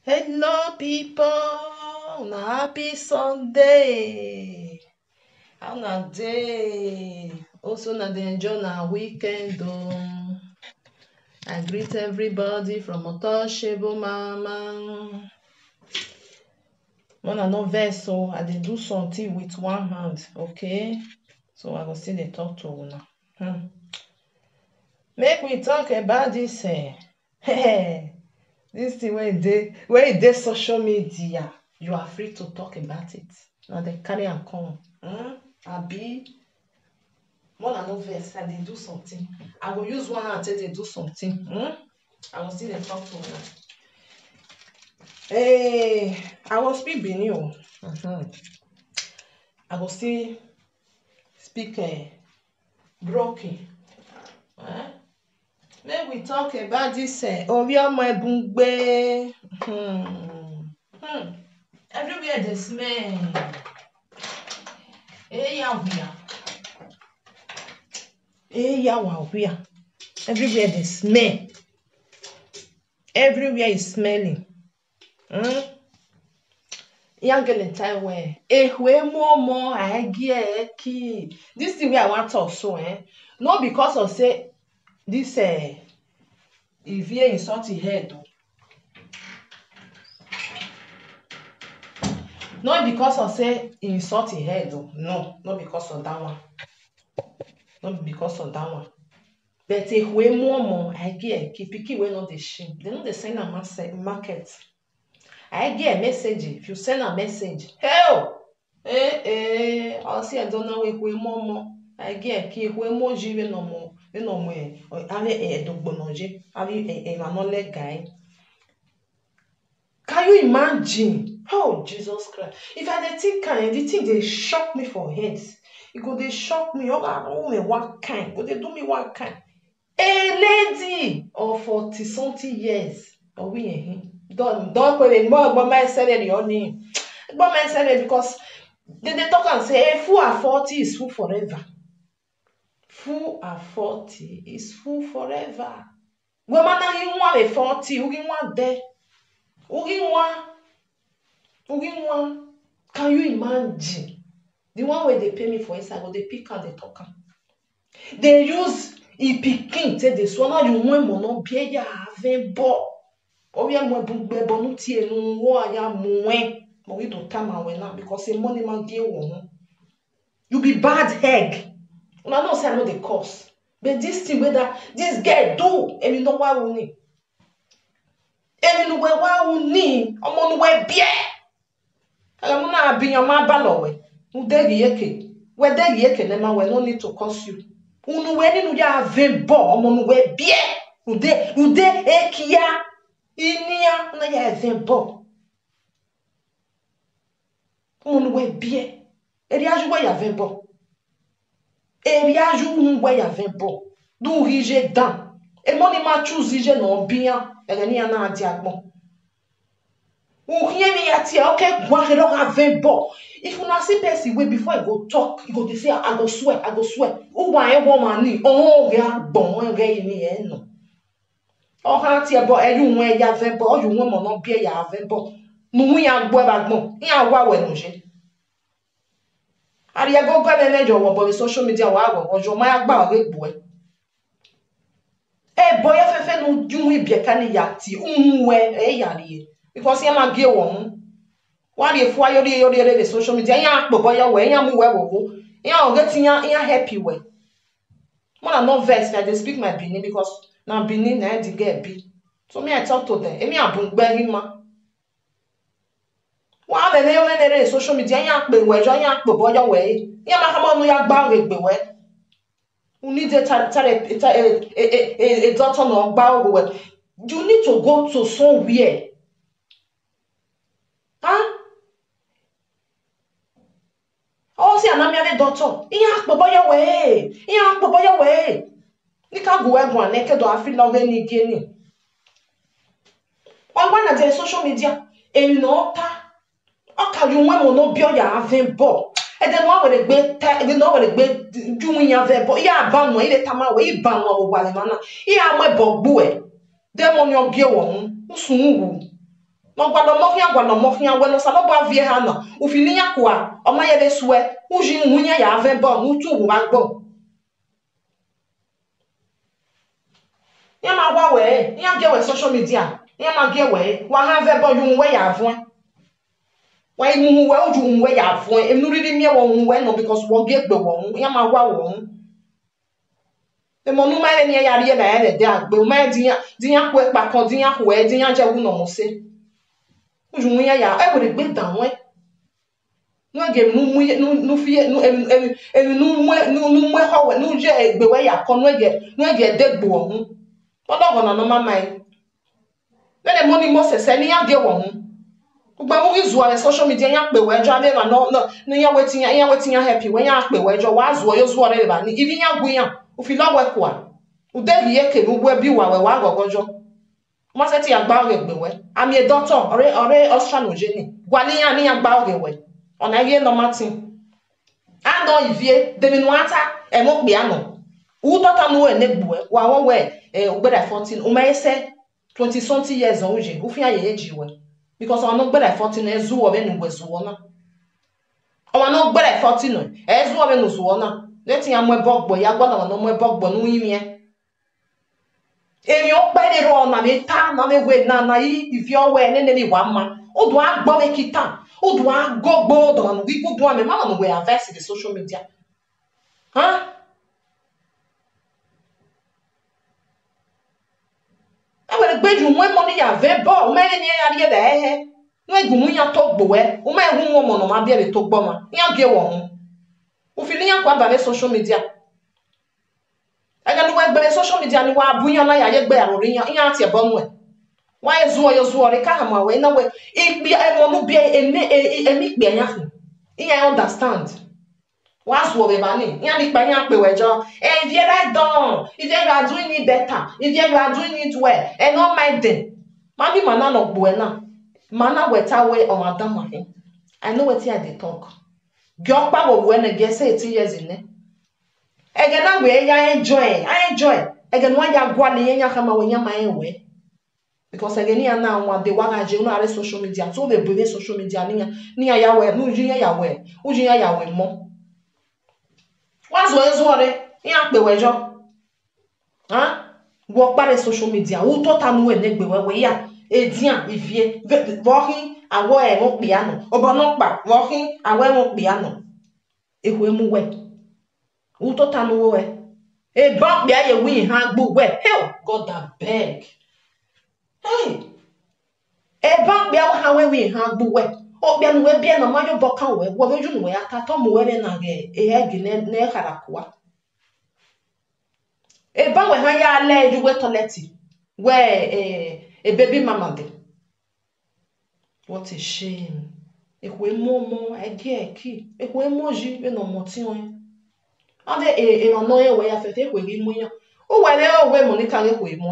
Hello, people. Na happy Sunday. How na day? Also, na dey enjoy na weekend. I greet everybody from Otoshebo Mama. When I no vex, so I dey do something with one hand, okay? So I go still dey talk to una. Make we talk about this. This thing where e dey social media, you are free to talk about it. Now they carry am come. Abi, more than no vex, I dey do something. I go use one hand take dey do something. I go still dey talk to una. Hey, I go speak Benin o. I go still speak broken. Make we talk about this Oriomo Ebungbe. Everywhere dey smell. Where? Everywhere dey smell. Everywhere is smelling. Young girl in time where more I get key. This thing where I want talk so not because of say this if you insult your head though. Not because of say insult your head though. No, not because of that one. Not because of that one. But if we more I get keep picky we not the shame. They know they send a market. I get a message. If you send a message, help! I'll see I don't know if we more. I get key we more jive no more. We no more. Have a dog bonoje. Have you a manole guy? Can you imagine? Oh Jesus Christ! If I dey think the thing they shock me for heads. It go they shock me. Oh me what kind? Go they do me what kind? A lady of 40 something years. Oh we don't put it more but my salary your name. But my salary because they talk and say hey, fool at 40 is fool forever. Fool at 40 is fool forever. Woman you want a 40, you want there. Can you imagine? The one where they pay me for inside, they pick and they talk. They use pikin take dey swallow you when mono bia ya have bo. Or we are more bugbe bonuti enu wo aya mwen. But we don't time away now because the money man give one. You be bad egg. Una know say I know the cost. But this thing whether this girl do and you know why we need. And you know why we need. I'm on the way bia. I'm not being your man ballowe. Who dare yeke? Where dare yeke nema we no need to cost you. Unu we ni ya vembo omonu we bie ude ekia inia na ya vembo omonu we bie eri aju we ya vembo eri aju we ya vembo du rije dan e moni ma choose je no bia ere ni na adi agbon uhie mi ati okay gwa he don vembo. If una see person wey before I go talk, you go dey say I go swear. Who want a woman? Oh, yeah, bon, gay no. Oh, hanty about every way ya vembo, you woman not be ya vembo. No, we are webagmo. Ya wa wenoje. Are you go manage your about social media or your my agba boy? Eh, boy, if no do we be a canny yati, yari. Because you might be a woman. Why if why you're social media? Ya, but boy, away, ya move where yeah, getting ya happy way. When I'm not vexed, I just speak my Benin because now Benin I had to get be. So me I talk to them. And me I bring back ma. Why the name when there is social media? Ya be we, ya be boy your way. Ya ma come on ya bag be we. You need a doctor no bag we. You need to go to somewhere. Huh? Oh, see, I'm not a doctor. Ya be boy your way. Ya be boy your way. You can't go everyone naked or I feel no any gaining. When I social media, and you know, okay, you want no bio ya having bo. And then one with a great, you know, with a great doing ya vebo. Ya ban no, ile tama we ban no wale mana. Ya my bobue. Them on your gear one, usungu. no gwalo mofia we no salo ba vie ha no u fili ya kwa o ma ye be suwe u ji nwunya ya ave bo mu tu wu agbo ya ma gwa we ya ge we social media ya ma ge we wa ha ave bo yu we ya avun wa imu we oju we ya avun enu ri mi e wo we no because wo ge gbe wo ya ma gwa wo e mo nu ma le ni ya ri e na e de agbe o ma di ya ku e pa kan di ya ku e di ya je wu no mo se uju nwunya ya e we gbe dan we no ge nu fie nu nu mwe ho we nu je egbe we ya kon no ge de gbo ohun odo na no mama e le money mo se ni ya ge wo hun ugba mo izu ale social media ya pe we jo ade na no ni ya wetin ya happy we ya pe we jo wa zu yo zu ore ba ni ibi ya gu ya u fi lo we kwa u de ye ke bu we bi wa we wa gogojo mo se ti agba ore gbe we ami e doctor ore ostranoje gwali ya ni agba ore we ona ye no matin ando ivie de minuata e mo pe ano u tota no e negbu e wa won we ogbeda 14 o ma ese 20 something years on uje u fi aye eji we because o no ogbeda 14 e zu o be nu gbezu wona o no ogbeda 14 e zu o be nu zu wona leti ya mo e bogbo ya gwa na no mo e bogbo nu yin ye emi o pe de ro na me ta na me we na yi ivie o we ne ni wa ma o do agbo me kita o do agogbo do na we go do am ma no we invest in the social media we gbeju mwe money ya ve bo me ni ya ri de he no egumu ya to gbo e o ma ehu won mo no ma bia be to gbo ma ya ge wo hu o fi ni ya kwa ba social media aga no we gbe social media ni wa bunya na ya ye gbe ya ro ya ati e bo nu e wa ezu o yo zu ore ka ha ma we na we igbi e mo nu bia emi gbe anya fu ya understand wa zu o be ba ni ya ni pa ya pe we jo if you right done if you are doing it better if you are doing it well and not mind them mami mana no gbo e na mana weta we o madam ahin I know what I dey talk gyo pa wo we na ge say 8 years in ege na we ya enjoy ege no ya gwa ni nya kama we nya man we because ege ni na nwa de wa ga je no are social media so be believe social media ni ya we no ji ya we uji ya we mo wa zo ezo ore ya pe we jo wo pare social media wo to ta nu we negbe we ya edian ivie vohin awo e mo piano obono pa vohin awo e mo piano ehwe mu we wo to ta nu we e ba bia ye wi ha gbo we hell god abeg hey e ba bia ha we ha gbo we o bia nu we bia na majo boka we wo beju nu we ata to mu we na ge e egi ne kharakwa e ba we ha ya le ju we toileti we a baby mama de what a shame ekwe momo ege ki ekwe moji be no moti won ade no ye we ya fe ekwe ri mu yan o we le o we Monica le ekwe mu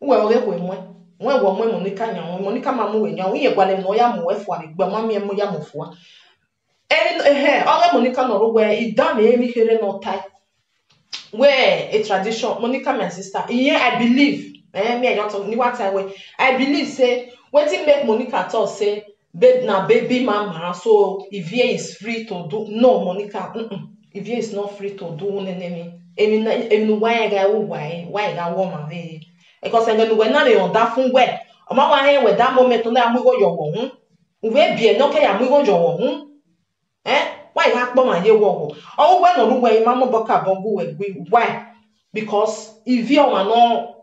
o we o le ekwe mu won wo mu Monica yan Monica ma mu we yan o ye gwa le no ya mu we fu ari gba ma mi mu ya mu fu o le Monica no ro we idan me mi here no tai we a tradition Monica my sister here I believe me I don't talk ni what I believe say wetin make Monica talk say baby mama so Ivie is free to do no Monica Ivie is not free to do nenemi emi why ga wo ma ve because ngenu we na le on da fun we o ma wa he we that moment na mu go yo wo hu we bie no ke ya mu go yo wo hu why ga po ma ye wo wo o we no ru we ma mo boka bongu we why because Ivie o ma no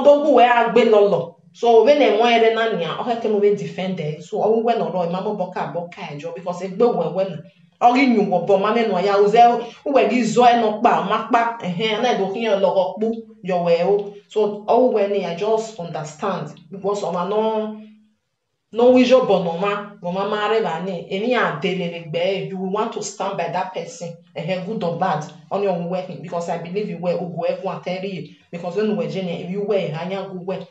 dogu we agbe lolo so when e won ere na nia o heke mo be defender so o we no ro ma mo boka ejo because egbe we na o ri nyu wo bo ma me no ya o ze we gi zo e no pa ma pa na do kiyan lo ro pu yo we o so o we ni I just understand because o ma no we jo bonoma mo ma mare ba ni eni adelele gbe you want to stand by that person good or bad on your working because I believe you will go everyone tell you because when we gene if you wear hanya go we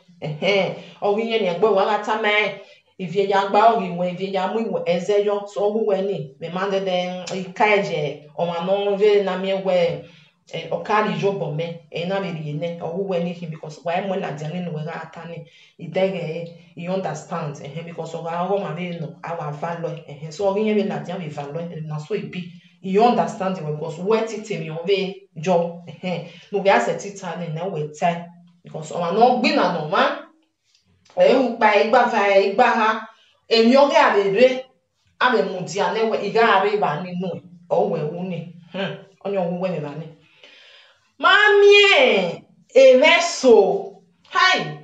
o wi yen egbe wa lata me if ye ya gba o ri we if ye ya mu ezeyo so o we ni me mande den ikaje o ma no ve na me we okali jobo me na be ne or when him because why when la jani no ga atani he understand because of our ma be no our value so we be la jani value na so e be he understand because what it me on be jo no be as it na we tie because o no gbe na no ma u pa igba fa igba ha emi o ga be abe mu dia na we iga are ba ni no o we wu ni onye owu we me ba ni Mamie, emeso. Hi.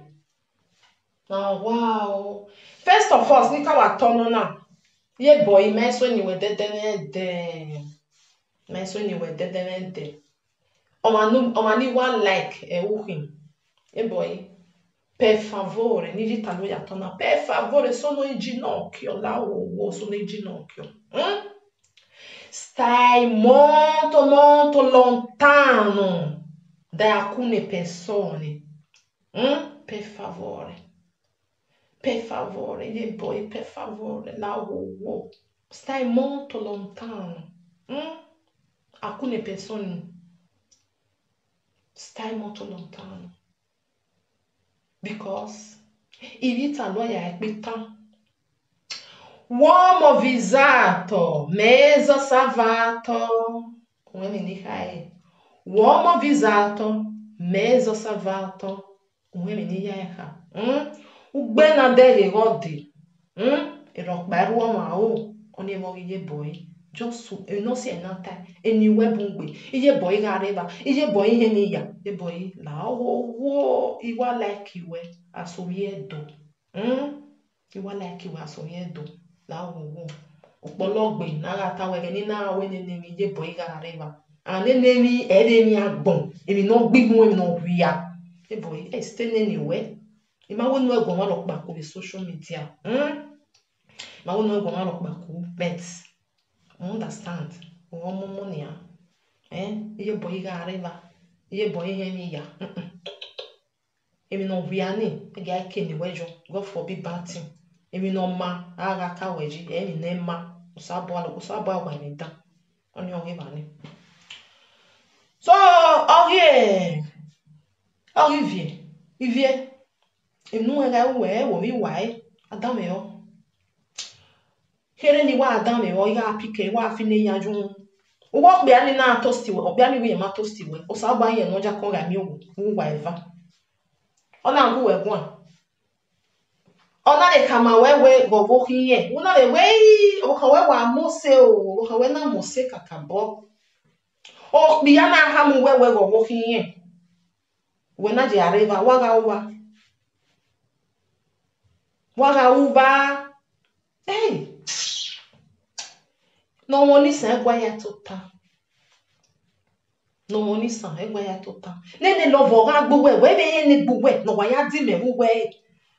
Oh, wow. First of all, nika wa tono na. Ye boy, meso ni we de. Meso ni we de. Omani one like uhim. Ye boy. Per favore, ni ditalo ya tona. Per favore, sono in ginocchio. La sono in ginocchio. Stai molto lontano da alcune persone. Per favore, e poi per favore, stai molto lontano. Alcune persone, stai molto lontano. Because evita loia è pitan. Uomo visato, mezzo salvato. Come mi dica Uomo visato, mezzo salvato. Come mi dica Ugbena dele rodi. Irokba uomo ao. Oni mo ye boy. Just no si enata. Eni webungwe. Iye boy gareba. Iye boy heniya. Iye boy la wo. Iwa like iwe. Asoyedo. Iwa like iwe asoyedo. Láwòwò ọ̀pọ̀lọgbè nára táwẹ̀rẹ̀ ní náà wẹ́ nínú mi yé bọ̀ ìgá rẹ̀ bá and nínú mi ẹ̀rẹ́ mi àgbọ̀n èmi náà gbígbón èmi náà ríya yé bọ̀ ẹ̀ stay nínú ìwẹ́ ìmáwó nínú ẹ̀gbọ̀n wọn lọ pàkó bí social media ìmáwó nínú ẹ̀gbọ̀n wọn lọ pàkó bet understand wọ́n mú mú nìyà yé bọ̀ ìgá rẹ̀ bá yé bọ̀ ìhẹ́ mi yà èmi náà ríya ní ẹ̀gá ẹ̀kẹ́ níwẹ́jọ God forbid bad thing. Emi no ma aga ka weji emi ne ma usabo agwa ni da oni oge bani so ivie enu ega we wo mi wai adame yo kere ni wa adame yo iga apike wa afine yaju uwo pe ani na tosti we obi ani we ma tosti we usabo anye no ja ko ga mi owo wa eva ona ngu we gwa ona le kama wewe gogo hiye una le wei o kawe wa mose o kawe na mose kakabo o biya na hamu wewe gogo hiye we na je areva waga uba hey no money san gwa ya tota no money san egwa ya tota nene lovo ga gbo we be ni gbo we no wa ya di me we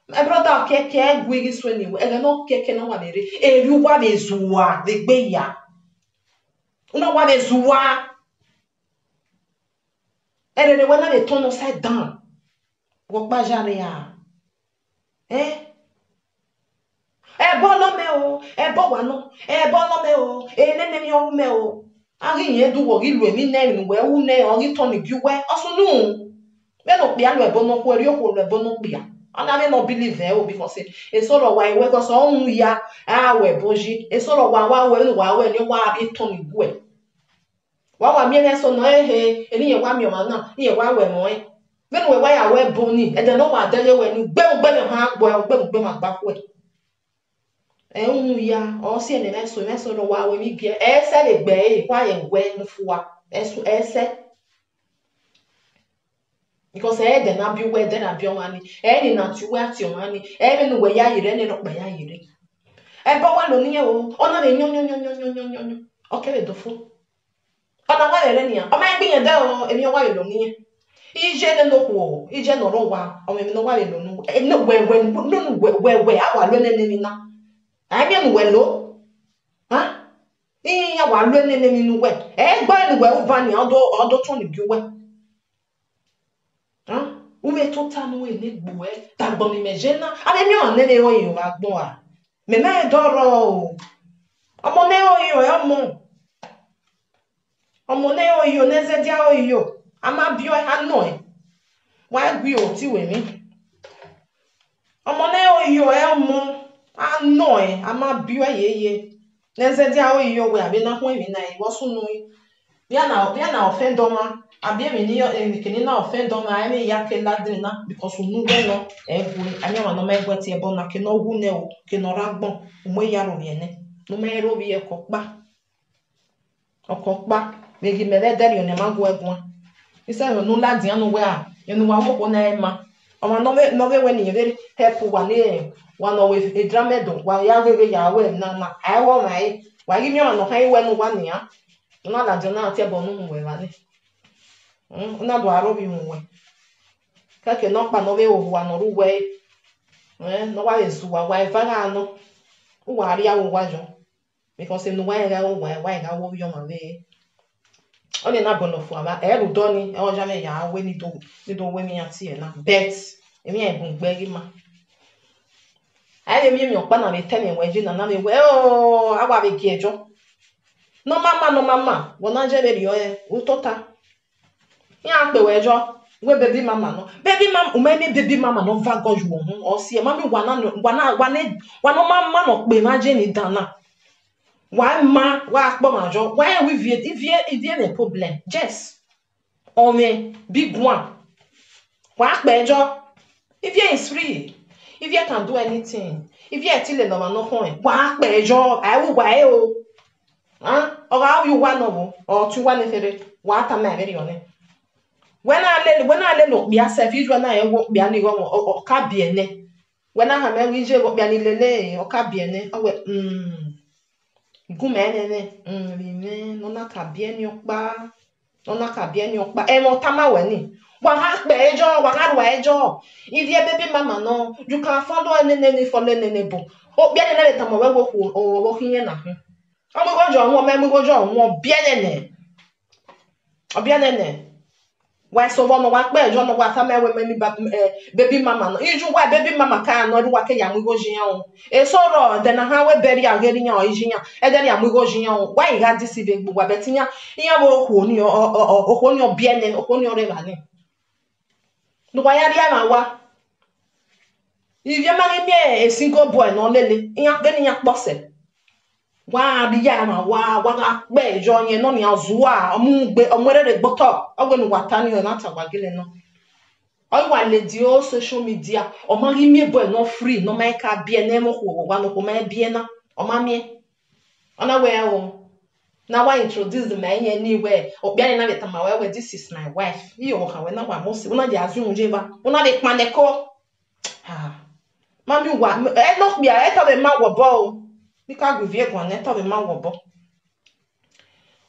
my brother keke gwigi sweni we no keke no wanere eri wa bezuwa de gbeya una wa bezuwa ere we na de turn upside down wo pa jare ya bolo me o bo wa no bolo me o nene mi o me o ari yen du wo ri lu emi na mi we wu ne o ri turn gi we osunu me no pe alo ebo no ko eri o ko lo ebo no pe ya and I don't believe because it's sort of why we go so ya we boji it's sort of why we ni wa bi to ni gwe wa mi na so no eni ye wa mi o ma na ni ye wa we mo when we ya we boni e de no wa dele we ni gbe me ha gbe ma gba ko ya o si ene na so no wa we mi gie se le gbe kwa ye gwe mu fuwa se because de na bi we de na bi omani ni na tu we ati omani no we ya yire ni no pa ya yire bo wa lo ni o ona le nyo o kele do fo ona wa le ni o ma gbi yen de o emi wa le lo ni ije de no ko ije no ro wa o me no wa le lo nu no we awa lo ni na mi no we lo ya wa lo ni nu we gbo ni we u ba ni odo tun ni bi we ume tota no e negbo tagbon ni mejena ade mi on nene oyin wa gbon a me me doro o omo me oyin o mo Omone oyo neze dia oyo. Ama bio hanoe. Wa gwi o ti we mi. Omone oyo mo anoe ama bio yeye. Neze dia oyo we abi na ho mi na e wo sunu. Bia na offendo ma. Abi mi ni kini na offendo ma emi ya ke ladrina because unu we no egwe anya ma no ma egwe ti e bon na ke no hu ne o ke no ragbon mo ya ro biene. No me ro bi e kokpa. Okokpa megi mere deri one magu egwa. Isa no ladi anu we a enu wa wo na ema. Oma no we we ni very help wa ni wa no we e dramedo wa ya gege ya we na ai wo mai wa gi mi o no kai we no wa ni a. Na la jona ati e bonu we wa ni. Una do aro bi mu we. Ka ke no pa no we o wa no ru we. No wa ezu wa va ga no. U wa ri a wo wa jo. Because in the way I go yo ma we only na bono fu aba e ru do ni e o ja me ya we ni do we mi ati e na bet emi e bun gbe ri ma ai le mi opa na me temi we ji na me we o agba be gi ejo no mama wona je be ri o e u tota ya pe we ejo we baby mama no baby mama no va go ju ohun o si e mami wa no mama no pe ma je ni dana. Why ma wa majo? Why we if a problem? Yes. On me big one. Wa bejo. If you is free, if you can do anything, if you till no man no point, wa bejo. I will why o. Or how you one no or two one if wa ta me very on. When I look be self usual na e work be ani go o ka biene. When I have me we je work be ani lele o ka biene. O Gumenene, nona kabie ni okpa, e mo tama weni. Wa ha pe ejo, wa ha wa ejo. If ye baby mama no, you can follow nene follow nene bo. O bia nene le tama we wo hinye na ho. O mo go jo won me mo go jo won bia nene. O bia nene. Why so one wa pe ejo no wa tama we me baby mama no. Iju wa baby mama ka no ru wa ke ya mo go jiyan o. E so ro de na ha we beri ageri yan o jiyan. E de ya mo go jiyan o. Why ga deceive gbogbo abetiyan. Iyan mo ko ni o bia nene, o ko ni o re ba ni. No wa ya ri ma wa. If you marry me a single boy no lele, iyan gani yan pose. Wa ri ya ma wa ga pe ejo yen no ni azuwa omu gbe omere re gboto ogwenu watani o na tagwa gele no. O wa le di o social media o marry me boy no free no make ka bia na mo ko wa no ko ma bia na o ma me ona we o na wa introduce the man anywhere o bia na beta ma we this is my wife iyo ha we na wa mo se una di azun je ba una de paneko mami wa e no bia e ta be ma wo bo Nika guvie kwa neta be ma wobo.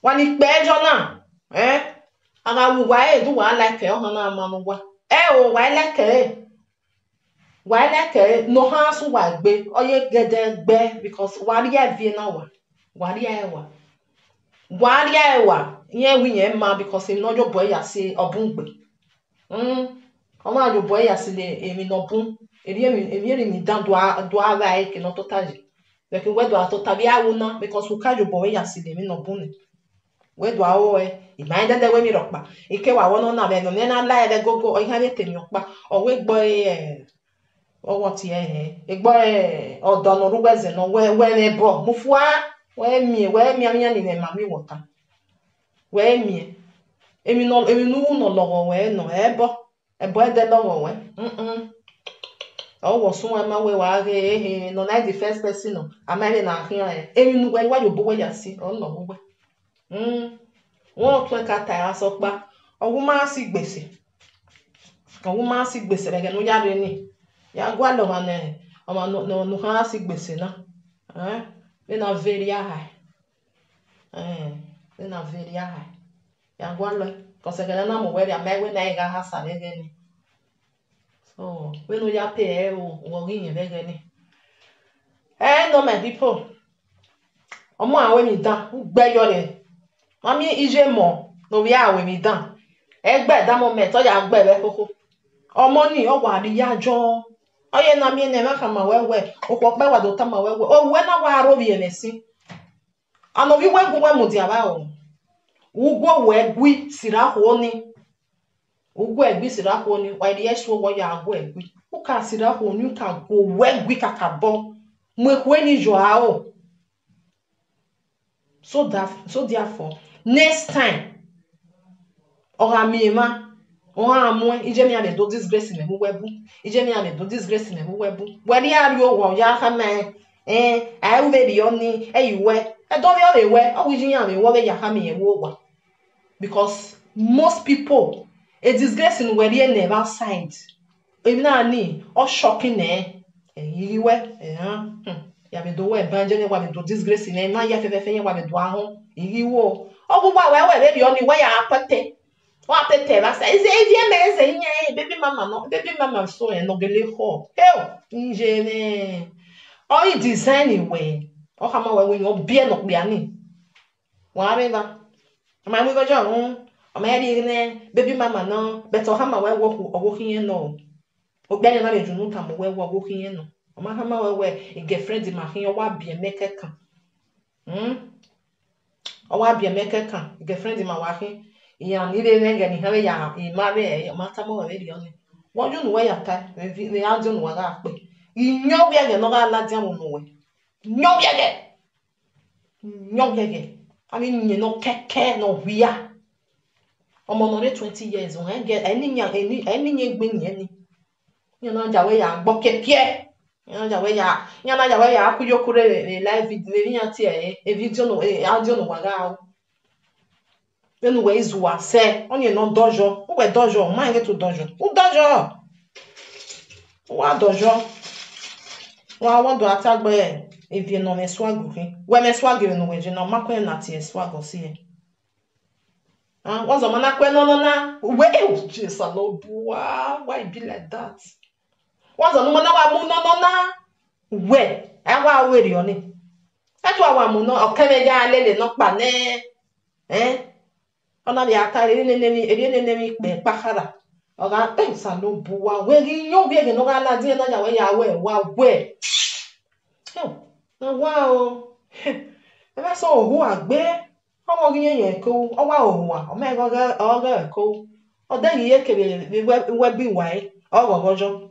Wani pe ejo na, aga wu wa e du wa like e ho na ma no wa. O wa like e. Wa like e no ha so wa gbe, oye gede gbe because wa ri e vie na wa. Wa ri e wa. Wa ri e wa. Yen wi yen ma because em no jo boy ya se obun gbe. O ma jo boy ya se le emi no bun. Emi mi dan do ara e ke no totaji. Like we do ato tabia una because we kajo boy ya sile mi no bune. We do awo I mind that we mi rokpa. Ike wa wono na be no na la e gogo o ihe ni temi okpa. O we gbo o what ye gbo odo no ruweze no we me bro. Mufua we mi anya ni me mami wota. We mi. Emi no no lowo we no ebo e de lowo we. Oh, was someone my way no like the first person no. I'm na here. Emi nu why you boy ya see oh no we. Won tun ka ta aso pa. Owo ma si gbese. Owo ma si gbese re no ya re ni. Ya gwa lo ma ne. O ma no ha si gbese na. We na very high. We na very high. Ya gwa lo. Cause na mo we ya me we na ga ha sa re ni. So, we no ya pay o rin yen vege ni. No my people. Omo awe mi dan, gbe yo re. Mami ije mo, no we awe mi dan. Gbe da moment o ya gbe be koko. Omo ni o wa ri ya jo. Oye na mi ne ma ka ma wewe, o po pe wa do ta ma wewe. O we na wa ro bi emesi. Ano wi we gun we mo di aba o. Ugwo wegwi sirahoni. Ugwo egwi sirahoni. Why the eshwo wo ya agwo egwi. Uka sirahoni uka go wegwi kakabo. Mwekweni joao. So therefore, next time, ora miema, ora amwe, ije mi ame do disgrace me webu. Ije mi ame do disgrace me webu. Where are you wo ya hame? I will be yoni, we. I don't know the way. I wish you ame wo be ya hame ye wo. Because most people, a disgrace in where you never signed. Even ani, or shocking ya be do we banjene wa be do disgrace na ya fefe wa be do ahun iriwo ogugba we baby oni we ya apete wa apete ba say is e die me ze nya baby mama so no gele ho njene o design we o kama we yin obie no pe ani wa re ba ma mi go jo o ma ri ne baby mama no beto kama we wo kin no o gbe ni na le junu ta mo we wo kin no Omahama wewe girlfriend mahin owa bie mekeka. Owa bie mekeka girlfriend ma wahin ya ni le nge ni hawe ya imare mata mo we ri oni. Wo ju nu we ya ta we ya ju nu wa ga pe. Inyo bia ge no ga la dia mo we. Nyo bia ge. Ami ni no keke no hwia. Omo no 20 years o he get eni nya gbe ni eni. Ni no ja we ya gbo keke. Yana jawe ya akuyokure live video ni ati video no audio no waga enu we izuwa se onye no dojo we dojo ma nge to dojo u dojo wa dojo wa do atagbe evie no me swagu kin we me swagu no we je no makwe na ti swagu si e wa zo mana kwe no na we Jesus no bua why it be like that. Once on na wa mu no na we awa we ri oni atu awa mu no okeme ja lele no pa ne ona bi atare ne pe pakara oga sa lo buwa we ri yo bi e no ga la din na ja we ya we na wa o e ba so ohu agbe omo gi yen ko o wa ohu a o me ga ko o de yi ye kebe we bi wai o go gojo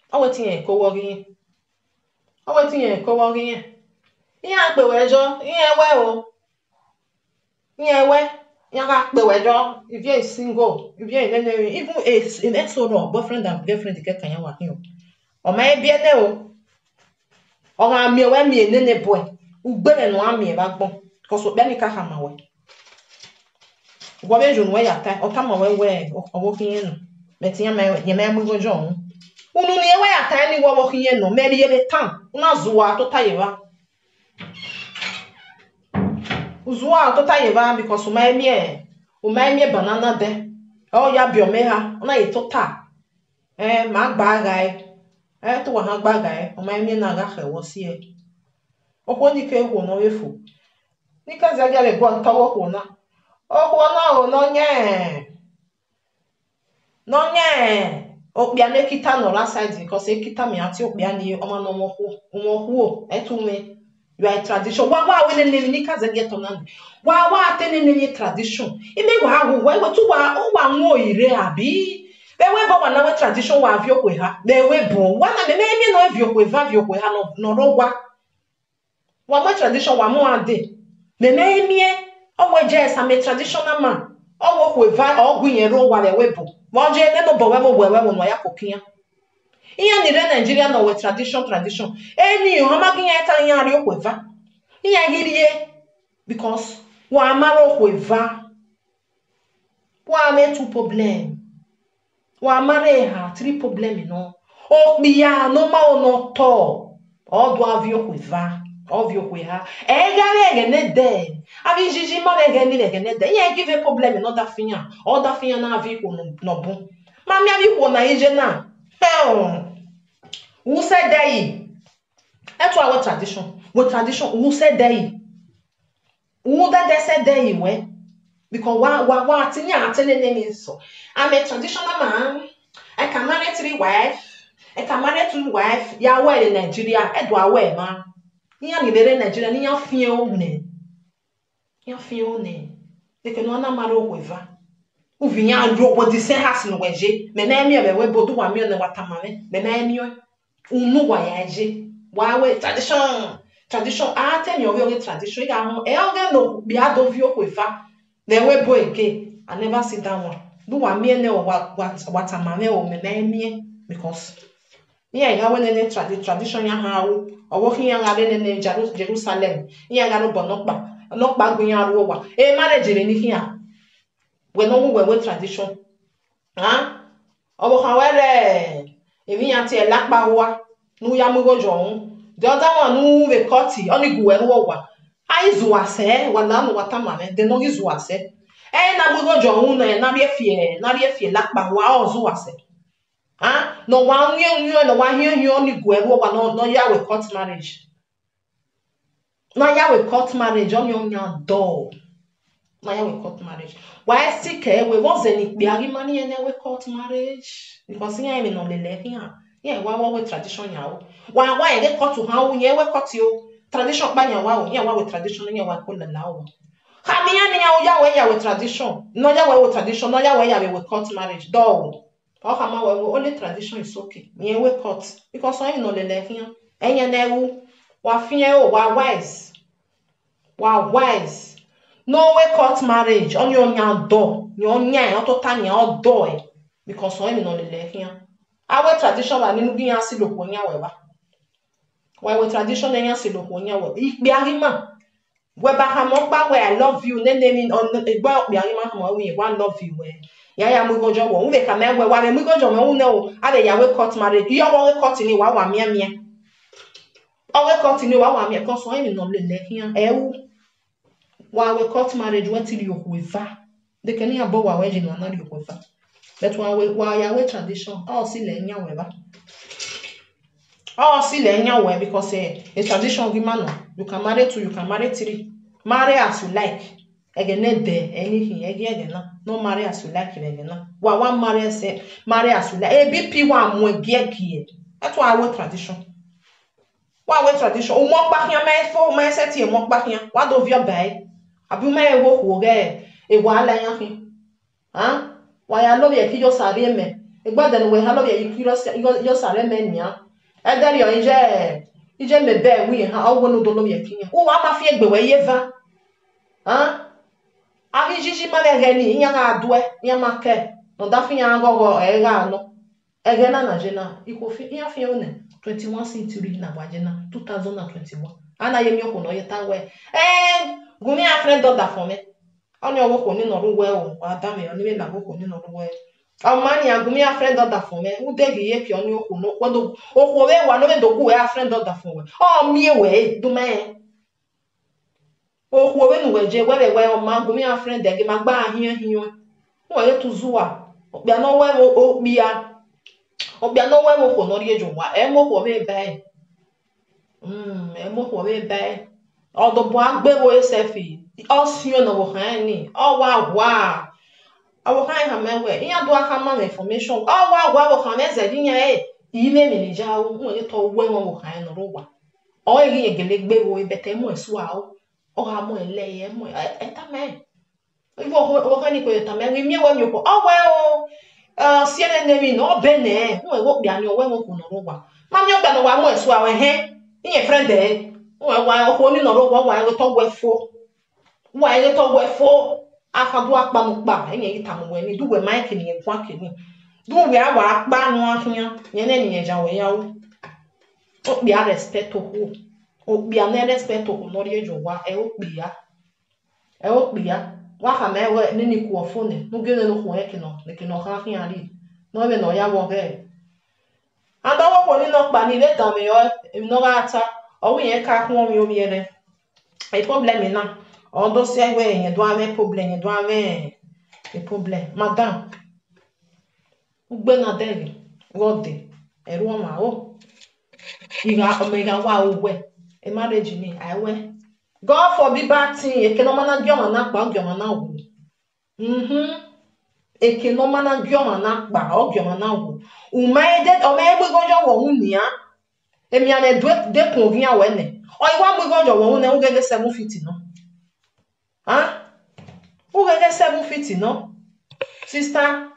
o we tin yen ko wo ri o we tin yen ko wo ri yen a pe we jo yen we o yen we yen ga pe we jo if you is single if you even in a sort of boyfriend and girlfriend ke kan yan wa kin o ma e bi ene o ga mi we mi ene ne boy u gbe me no ami e ba gbon ko so be ni ka ha ma we wo be jo no we ya ta o ka ma we o wo kin yen no me tin ya me mu go jo unu ni ewe ya ta ni wo kin yen no me ri ele tan una zuwa to ta yewa uzuwa to ta yewa because o ma mi banana de o ya bi o me ha una ye to ta ma gba ga to wa ha gba ga o ma mi na ga he wo si e o ko ni ke wo no efu ni ka za ga le gwa nta wo ko na o no nye okpia ne kita no last side because kita me ati okpia ni o ma no mo hu etume you are tradition wa we ne ni ka za get on wa atene ne tradition ime wa hu we tu wa nwo ire abi be we bo na we tradition wa avio kwe ha be we bo wa na me no avio kwe ha no ro wa mo tradition wa mo ade me o we je sa me traditional man o wo kwe va o gun yen ro wa le we bo mo je ne no bo we no ya kokia iya ni re Nigeria no we tradition eni o ma kin ya ta yan ri o kwe va iya girie because wa amaro kwe va wa me two problem wa mare ha three problem no o biya no ma o no to o do avio kwe va ovio kwe ha e ga ne de avi jiji ma ne de iya give a problem no da finya o da finya na avi ko no bu ma mi avi ko na ije na who said that that's our tradition who said that who that said that we because wa atene ne so I'm a traditional man I can marry 3 wives I can marry 2 wives ya we in Nigeria e do awe ma ni ya ni bere Nigeria ni ya fie o ne de que nous na maro weva u vinya ro wo di se has no weje me na emi we bodu wa mi na watamame me na emi unu wa ya je wa we tradition a te mi o tradition ya ho e o ge no bi adovio weva na we bo eke I never see that one do wa mi ne o watamame o me na emi because yeah, ya when any tradition ya ha o wo hin ya ngale ne Jerusalem ya ga no bonokpa gun ya ro wa e marriage ni hin we no we tradition o wo kan were e mi ya ti e lapa wa nu ya mu gojo hun the other one nu we cut oni gu we ro wa ai zu ase wa na no wata mame de no zu ase e na mu gojo hun na rie fie lapa wa o zu ase no one no one here only go no ya we court marriage. No ya we court marriage on your door. No ya we court marriage. Why sick we was any biagi money and we court marriage? Because here I no lele here. Yeah, why we tradition yawo. Why they court to how we court you tradition ba yawo. Yeah, why we tradition yeah why call la lawo. Kamiya ni ya we tradition. No ya we tradition, no ya we court marriage. Door. Only tradition is okay. Me we cut because I no lele here. Enya newu wa fie o wa wise. Wa wise. No we cut marriage on your nya door. Your nya to tanya o door because I no lele here. Our tradition wa ninu bi yan si lo nya we ba. Why we tradition enya si lo nya we. Ikpe arima. We ba ha mo pa we I love you. Ne name on egba ikpe arima mo we one love you we. Ya mu gojo wo we ka me we wa mu gojo me wu no ade ya we cut marriage yo wo we cut ni wa mia o we cut ni wa mia cause we no le here e wu wa we cut marriage we till you we va de ke ni abo wa we je no na you we va but wa ya we tradition all si le nya we ba all si le nya we because a tradition gi man you can marry two you can marry three marry as you like again there anything again no marry as you like again wa one marry as you like a bp one mo gie that's why our tradition o mo pa hian me fo me set e mo pa hian wa do via bai abi me e wo ge e wa la yan hin wa ya lo ye ki yo sare me e gba de no we ha lo ye ki yo sare me nia e de yo ije me be wi ha o wo no do lo ye ki o wa ma fi egbe we ye va Abi jiji mame geni inyanga adwe nyama ke no da finya gogo ega no egena na jena ikofi iya fi one 21 century na wajena 2021 ana yemi okuno yeta we gumi a friend order for me oni owo ko ni no ruwe o adame oni me na go ko ni no ruwe o mani agumi a friend order for me u degi ye pi oni okuno kwado okwo we wa no be dogu we a friend order for me o mi we du me okwo we nu weje we o ma gumi a friend de ma gba ahian wo ye tuzua obia no we obia no we mo ko no ri ejowa e mo ko be bai e mo ko be bai o do bo agbe wo esefi o sio no wo han ni o wa awo kan ha mewe iya do aka ma information o wa wo kan eze dinya ile mi ni jawo wo ye to we wo kan no ro wa o ye gelegbe wo bete mo esu a o ha mo ele mo etame wo kan ni ko etame mi we mi ko o we o siene mi no bene wo wo bia ni o we wo ko no ro wa ma mi o gba no wa mo esu a we iye friend e wo wa o ko ni no ro wa to we fo wa ye to we fo aka do akpa no pa enye itamu we ni du we mic ni ekwa kini du we awa akpa no ahia ye na ni eja we ya wo o bia respect o bia na respect o no ri ejo wa o bia wa ha me we ni ku ofo ne no gele no ko e kino ha ahia ri no be no ya wo ge anda wo ko ni no pa ni le dan me yo no ga ata o wi ye ka ho mi o mi ere e problem na Odo se we yen do ave problem yen do ave e problem madam ugbe na dele rode eru ma o iga omega wa owe e marriage ni aiwe God forbid bad thing e ke no mana gioma na pa gioma na wo e ke no mana gioma na pa o gioma na wo o mai de o mai gbe gojo wo hu ni a e mi ane de kun gin awe ne o iwa gbe gojo wo hu ne u gege 750 no Who get 750, no? Sister.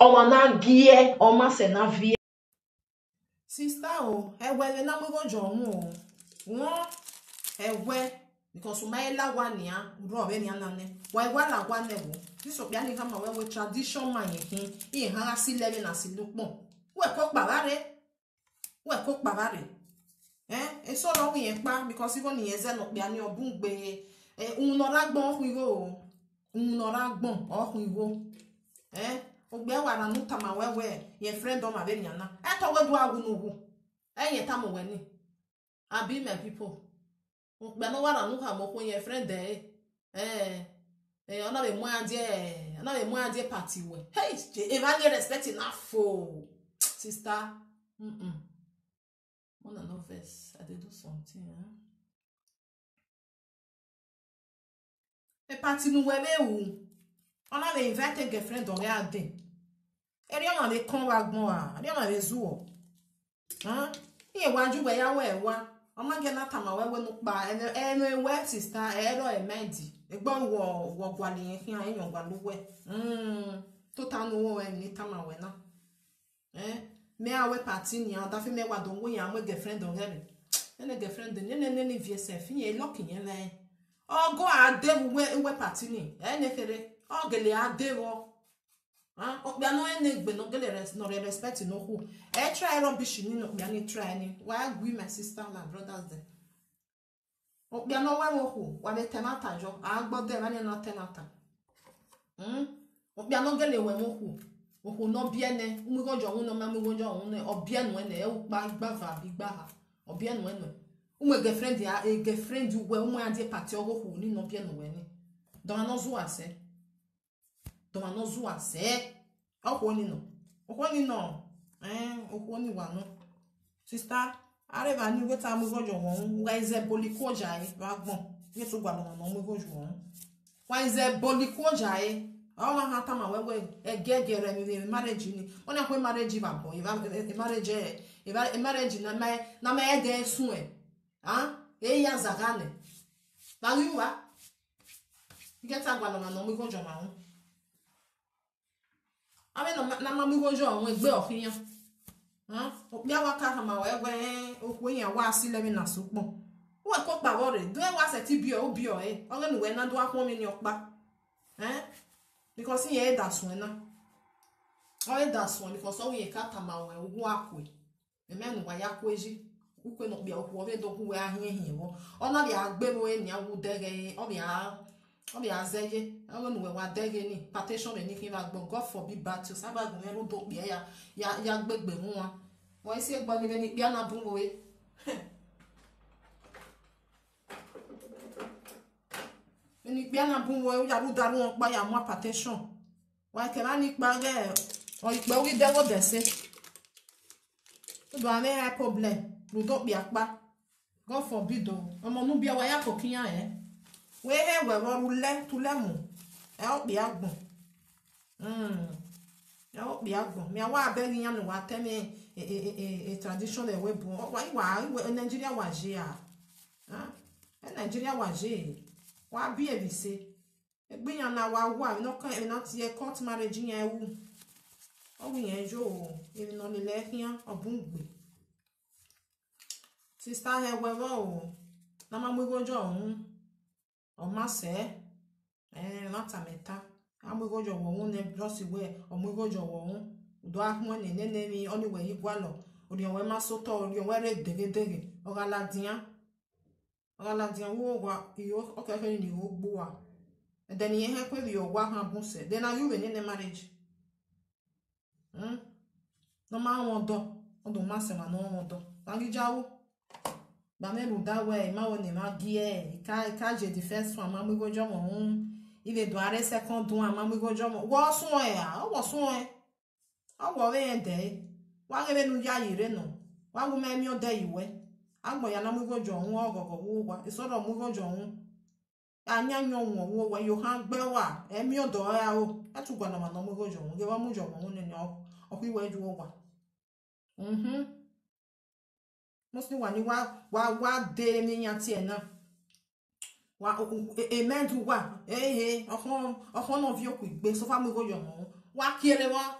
Oma na gie, oma se na vie. Sister, oh, ewe na mwe jomu. Won, ewe, because umaela wani ya, uro we ni anane. Wa wala wane wo. This obia ni kama we tradition man yin. Yin ha si leve na si lukpon. We kok bavare. E so lo yin pa because even yeze no bia ni obun gbe. Unora gbon huigo. Unora gbon huigo. Ogbe wara no tama wewe ye friend o ma be nyana e to we do awu no wu ye tama we ni abi my people ogbe no wara no ha mo ko ye friend ona be mo adie party we hey if I need respect enough for sister Ona no verse I did do something e party no we be wu Ona be invite girlfriend on ya den. Eri ona be kon wa gbon a. Eri ona be zuo. Iye waju we ya we wa. Oma ge na tama we no pa. Eno we sister ero e medi. Egbo wo gwale yen fi an yon gwa lo we. To ta no wo e ni tama we na. Me a we party ni an da fi me wa don wo yan we girlfriend on gere. Ene girlfriend ni VSF yen lock yen la. O go a de we party ni. Ene fere Oh, gele adewo. Obia no enegbe no gele no respect no who. Try rubbish ni no obia ni try ni. Why we my sister and brothers there? Obia no wa wo wa be tenata jo. Agbo de wa ni no tenata. Obia no gele we mo hu. Ohu no biene. Umugo jo hu no ma mugo jo hu ne obia no ene e ukpa gbava bi gbaha. Obia no ene. Ume girlfriend ya girlfriend you we umu ade party ogo ni no bia no we ni. Don no zo ase. Toma no zua se. Okwoni no. Okwoni wa no. Sister, areva ni weta mu gojo won. Wa ize boliko jai wa gbon. Yeso gba no mu gojo won. Wa ize boliko jai. Awa hata ma wewe egegere mi marriage ni. Ona ko marriage ba bo. Marriage na me ege sun e. Ya zagane. Ba wiwa. Igeta gba no mu gojo ma won. Ame na mamu gojo won egbe okiyan opi awaka ha ma wewe okwoyan wa asile na sopon wo ko pa wore do e wa se ti bi o ore nu we na do akon mi ni opa because yen da sun na o e da sun because o yen ka ta ma we ogun akwe e menu wa yakweji ukwe no bi okwo we do ku we ahien wo ona bi agbe mo eni awu dege o bi azeye ore nu we wa dege ni partition be ni kin ba gbon God forbid battle sabagun e ro do bi ya gbegbe mu wa wọ́n sí ẹgbọ́n níbẹ̀ ní pé àná bún wòye ní pé àná bún wòye ó yàrá dàrú wọn pa yà mú apatẹ́sọ̀n wọ́n kẹ̀rá nípa rẹ̀ ìpẹ́ orí dẹ́wọ́ dẹ̀sẹ̀ ó dùn àmì ẹ̀ problem lùdọ́ pè apá God forbid o ọmọ nú bí ọwọ́ yà kò kíyàn ẹ̀ wọ́n ẹ̀ wẹ̀rọ lẹ́ tu lẹ́mù ẹ̀ ó pè àgbọ̀n ẹ̀ ó pè àgbọ̀n mi àwọn abẹ́rẹ́ yẹn wà tẹ́mi tradition le we bon wa Nigeria wa je Nigeria wa je wa bi e bi se egbeyan na wa no kan e na ti e court marriage yen wu o wi yen jo e no le lehian obun gbe sister he we o na ma mu gojo ohun o ma se mata meta amu gojo ohun ne just we o mu gojo ohun do ahun ne mi oni we igwalo ori onwe masoto ori onwe re degedege ogaladian wo wa iyo okeke ni wo gbo wa and then yen he kwe bi ogwa han bun se then are you in the marriage no ma won do ma se ma no won do tangi jawo ba me lu da we ma won ni ma gie ka je the first one ma mu gojo mo ile do are second one ma mu gojo mo wo sun awo we ende wa gele nu ya yire no wa wu me mi o de iwe agbo ya na mu gojo ohun ogogo wo wa isoro mu gojo ohun anya nyo won wo wa yo han gbe wa emi odo ya o atugwa na ma no mu gojo ohun ge wa mu jo ohun ni oku iwe ju wa mostly wa ni wa de mi yan ti e na wa emendu wa ohon no vi okugbe so fa mo go yo wa kiere wa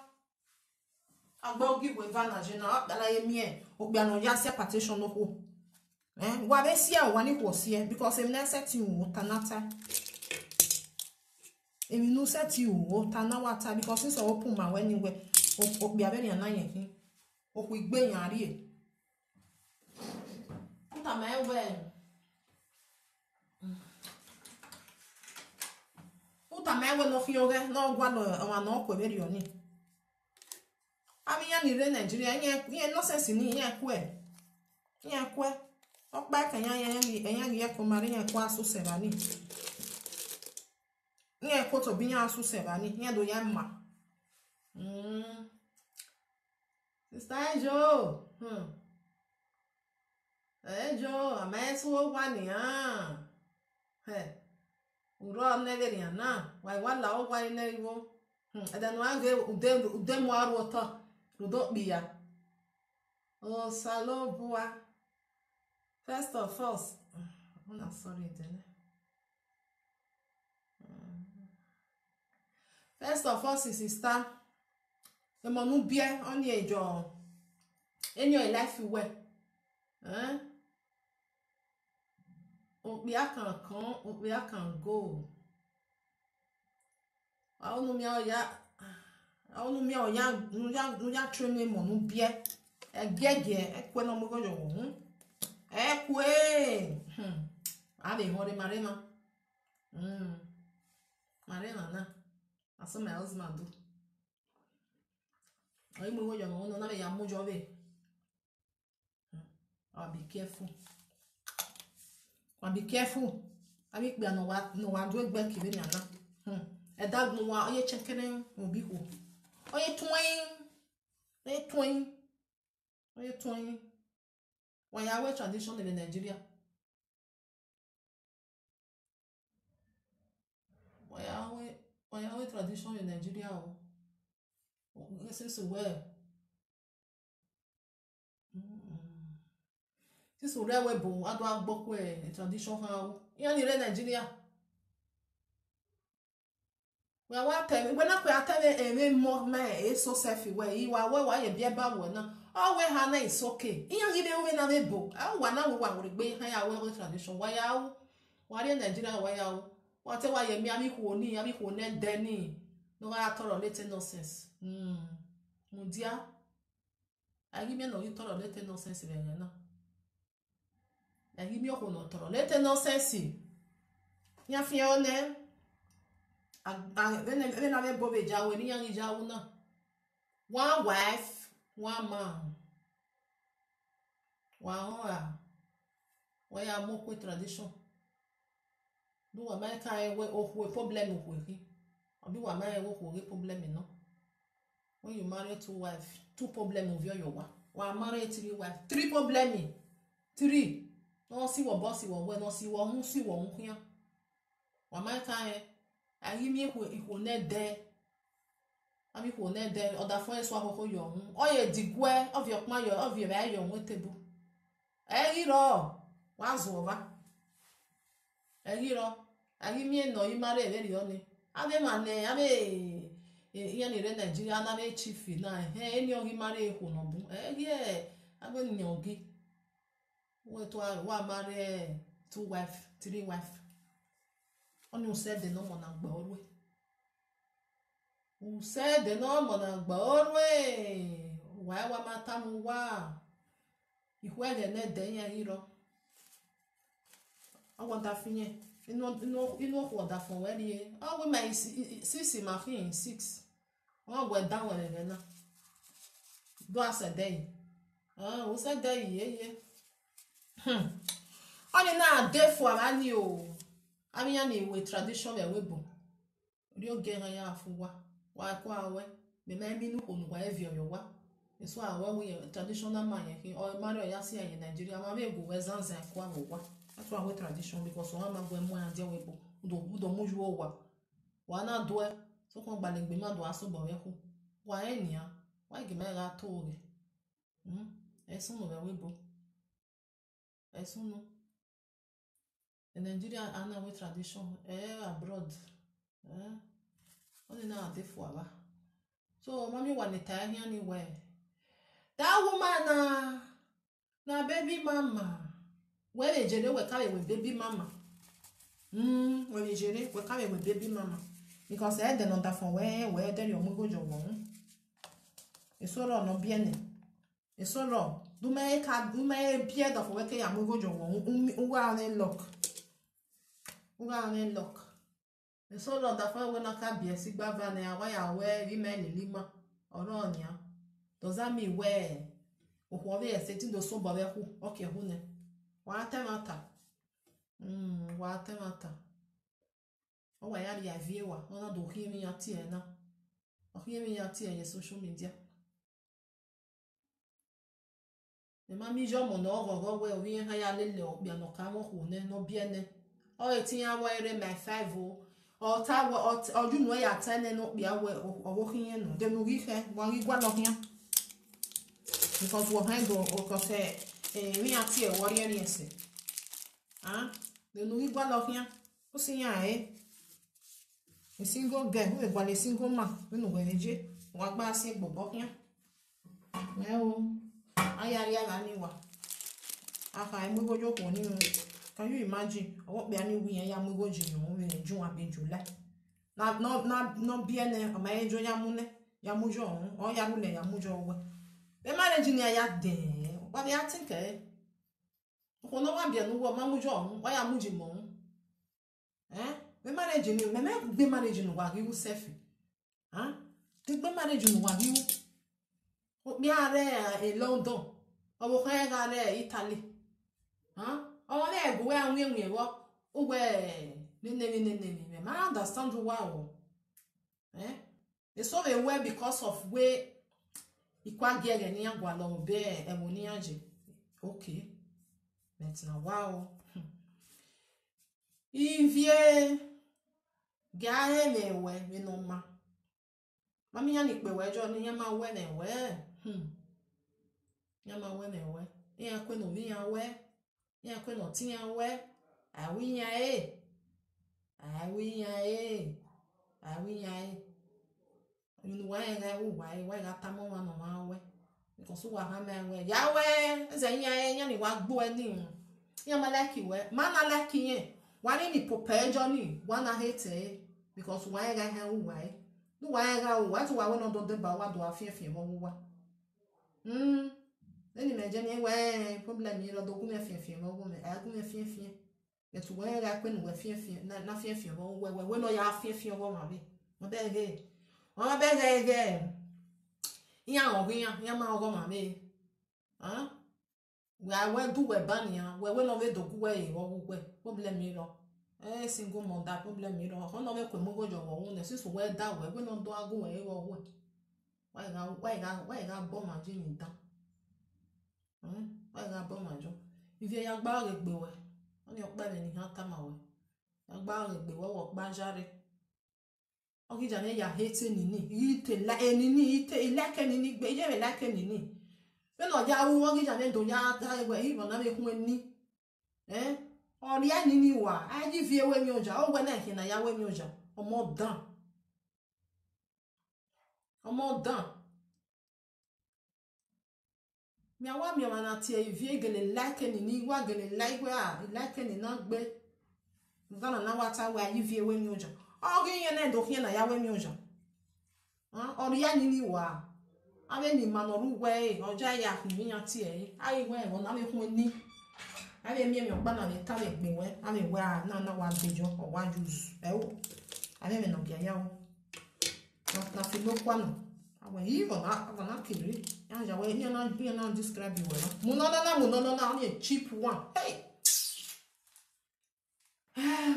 agbo gi we va na je na dala ye mie ogba no ya se partition no ho wa be sia wa ni ko sie because em na set you tanata emi no set you tanawata because since open ma when we ogba be na yen hin okugbe yan ri e puta ma we puta ma we no fioge no gwa no ko be ri oni ami ya ni re Nigeria yen nonsense ni yen kwe okpa kan yan ye ko mari yen kwa so se bani yen ko to bi yan so se bani yen do yan ma Sister Jo Jo ameso wa ni uro ne le na wa la o wa ne iwo adanu age ude mo aru oto rudo biya oh salo bua first of all I'm not sorry then first of all sister e mo nu bie oni ejo enyo life we we can go onu mi o ya nu ya train me mo nu bie egege ekwe no mo go yo ekwe ale hore marema marema na aso my husband do oyi mo go yo no na be ya mojo be I'll be careful abi pe no wa do egbe kire mi ana e da gun wa oye chenkene obi ko oye twin wa ya we tradition in Nigeria wa ya we tradition in Nigeria o since where since we bo ado agboko tradition ha o yan ni re Nigeria we wa tell we na kwa tell e mo me so self we wa ye bia ba wo na o we ha na is okay yan gi be we na be bo wa na we wa gbe ha ya we tradition wa ya o wa re Nigeria wa ya o wa te wa ye mi ami ko ne deni no ga toro lete nonsense mudia agi mi no gi toro lete nonsense be na agi mi o ko no toro lete nonsense ya fi one when I bobe jawo ni yan jawo na one wife one man wa ya mo ko tradition do wa mai kai we problem o ki obi wa mai wo ko problem no when you marry two problem of your wa marry three wife three problem three no si wo boss wo we no si wo hu yan wa mai kai ayi mi ko ne de ami ko ne de oda fun eso akoko yo hun oye digwe of your plan your of your ayo won table ro wa zo ba ro ayi mi no yi mare e ri oni ave mane ave yan ni re Nigeria na be chief na eni o gi mare e ko no bu ave ni ogi we to wa mare two wife three wife onu said the no mo na gba orwe who said the no mo na gba orwe wa mata mu wa ihwele ne de yan iro awon da finye ino ko da fun we ri we my 6 ma fin 6 won gwe down we le na do asa dey o said dey ye oni na dey for ani o ami ya ni we tradition we webo ri oge han ya afuwa wa kwa awe me ma mi nu konu wa evio yo wa eso awe we traditional man ye o mari o ya si aye Nigeria ma be go we zanza kwa wa that's why we tradition because o ma gwe mo ya je webo do mo ju o wa na do e so kon gba le gbe ma do aso bo we ku wa enia wa ge me ga to re eso no we webo eso no in Nigeria ana we tradition abroad only now dey for aba so mommy wa ni tie here ni we that woman na baby mama we le jere we carry with baby mama we le jere we carry with baby mama because I don't understand where there you go jo won esoro no bien esoro do me bien da for we ke ya mo go jo won uwa na lock esoro da for we na ka bie si gba va na wa ya we email lima oro nya does that mean where o we setting do so ba we hu okay hu ne wa temata wa temata o wa ya ya viewa ona do himi ya tie na o himi ya tie ye social media e ma mi jo mo no go we o yin ha ya lele o bia no ka mo hu ne no biene o etin awo ere my 5 o ta o ju no ya ta ne no bia we o wo hin no de no ri fe wa ri gwa no hin because we handle o ko se mi ya tie wo ri eri ese de no ri gwa no hin o si yan a single girl who is a single man when we neje wa gba se gbogbon kian ayari ara ni wa aka emu gojo ko ni can you imagine owo pe ani wi yan ya mu goji yan we ju abeju la no bien o ma ejo ya mu ne ya mu jo o ya mu le ya mu jo we be marriage ni ya de wa be think ko no wa bien no wo ma mu jo o ya mu ji mo me marriage ni me gbe marriage no wa riu selfie ti gbe marriage no wa riu o bi are London o bo kan ga re Italy o wa le go we anwe wo o we ne ma understand why o e so we we because of we ikwa gere ni agwa lo be e mo ni anje okay but now wow ivie gae lewe we no ma mami ya ni pe we jo ni ya ma we na we ya ma we na we ya kwe no vi ya we ya kwe no ti ya we awi ya you wa ga u wa ga ta mo wa no ma we because wa ha ma we ya we ze ya ni wa gbo ni ya ma like we ma na like yen wani ni pope journey wana hate because why ga ha why no why ga what wa we no do ba wa do afie mo wa any me jeni we problem ni lo do ku me afie mo wo me a ku me afie e to why ga pe no afie na afie mo we no ya afie wo ma be mo be ge ya o ya ma o ma me we do we ban ya we no we do ku we wo we problem mi lo single mother problem mi lo ho no we ko mo gojo wo ne sisu we da we no do agun we wo we why ga bo ma ji ni dan why ga bo ma jo ivi ya gba re gbe we oni opa le ni han ta ma we ya gba re gbe we wo gba jare o ki jane ya hate ni ite la ni ite ilake ni gbe je me like ni be no ja wu o ki jane do ya ta we hi bo na me kun ni ori ani ni wa aji fi ewe mi oja o we na ki na ya we mi oja omo dan mi awa mi ma na ti e vie gele like ni wa gele like ni na gbe ngana na wata we aji fi ewe mi oja o ki yen na do ki na ya we mi oja ori ani ni wa ave ni manoru we oja ya mi yan ti e ayi we won na me kun ni ave mi ogba na le ta le gbe we ave we na wa gbejo o wa juice ave me no bia ya o na fi lo kwa no awe hivo na kiri ya we ni na describe we no na ni cheap one hey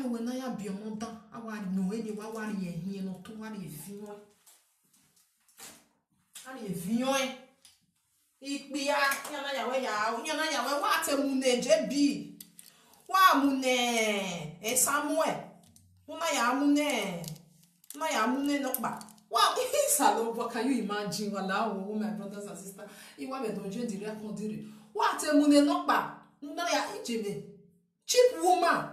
we na ya bi omo dan awa no we ni wa ri ehin no to wa ri evion ikpia yana ya we wa te mu ne jebi wa mu ne Samuel una ya mu ne no pa wow salo what can you imagine wala o my brothers and sisters iwa me don je dire kon dire wa te mu ne no pa una ya ijeme cheap woman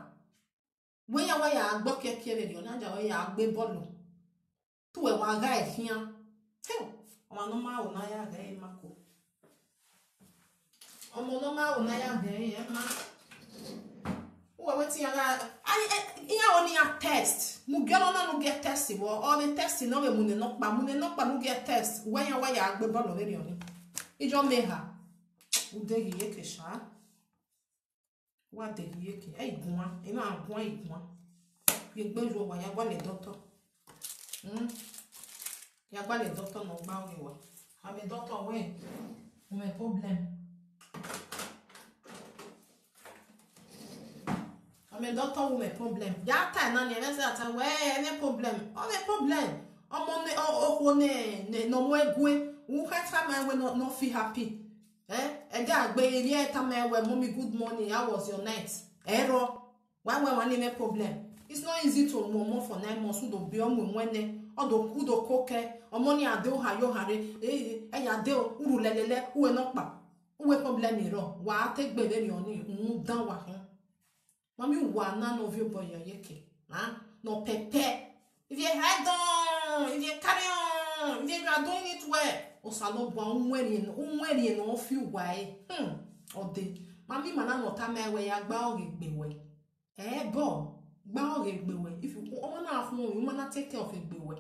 we ya agbo keke radio na ja we ya agbe bolu tu we wa ga ehia ọmọ no ma o na ya ga e mako ọmọ no ma o na ya ga e ma o we ti ya iya oni ya test mu gelo na no get test wo o the test no we mu ne no pa no get test we ya agbe bolu radio ni ijo meha ude yeke sha wa de yeke e iguan ina aguan iguan ye gbejo wa ya gba le doctor ya gba le doctor no gba o wa ha me doctor we o me problem ha me doctor o me problem ya ta na ni e say ata we any problem o me problem omo ne o ne no mo egwe u ha ta ma we no feel happy Ega agbe eri ta me we mommy good morning how was your night error why one name problem it's not easy to momo for 9 months do be omo nwene odo kudo koke omoni ade o hayo hare ya de uru lelele uwe no pa uwe problem ero wa te gbere ni oni dan wa han mami wa na no vi boy yeke no pepe if you head on if you carry on if you are doing it well o salo bo unweri no fi wai ode mami mana no ta mewe ya gba ogegbewe bo gba ogegbewe if you o na afun you mana take care of egbewe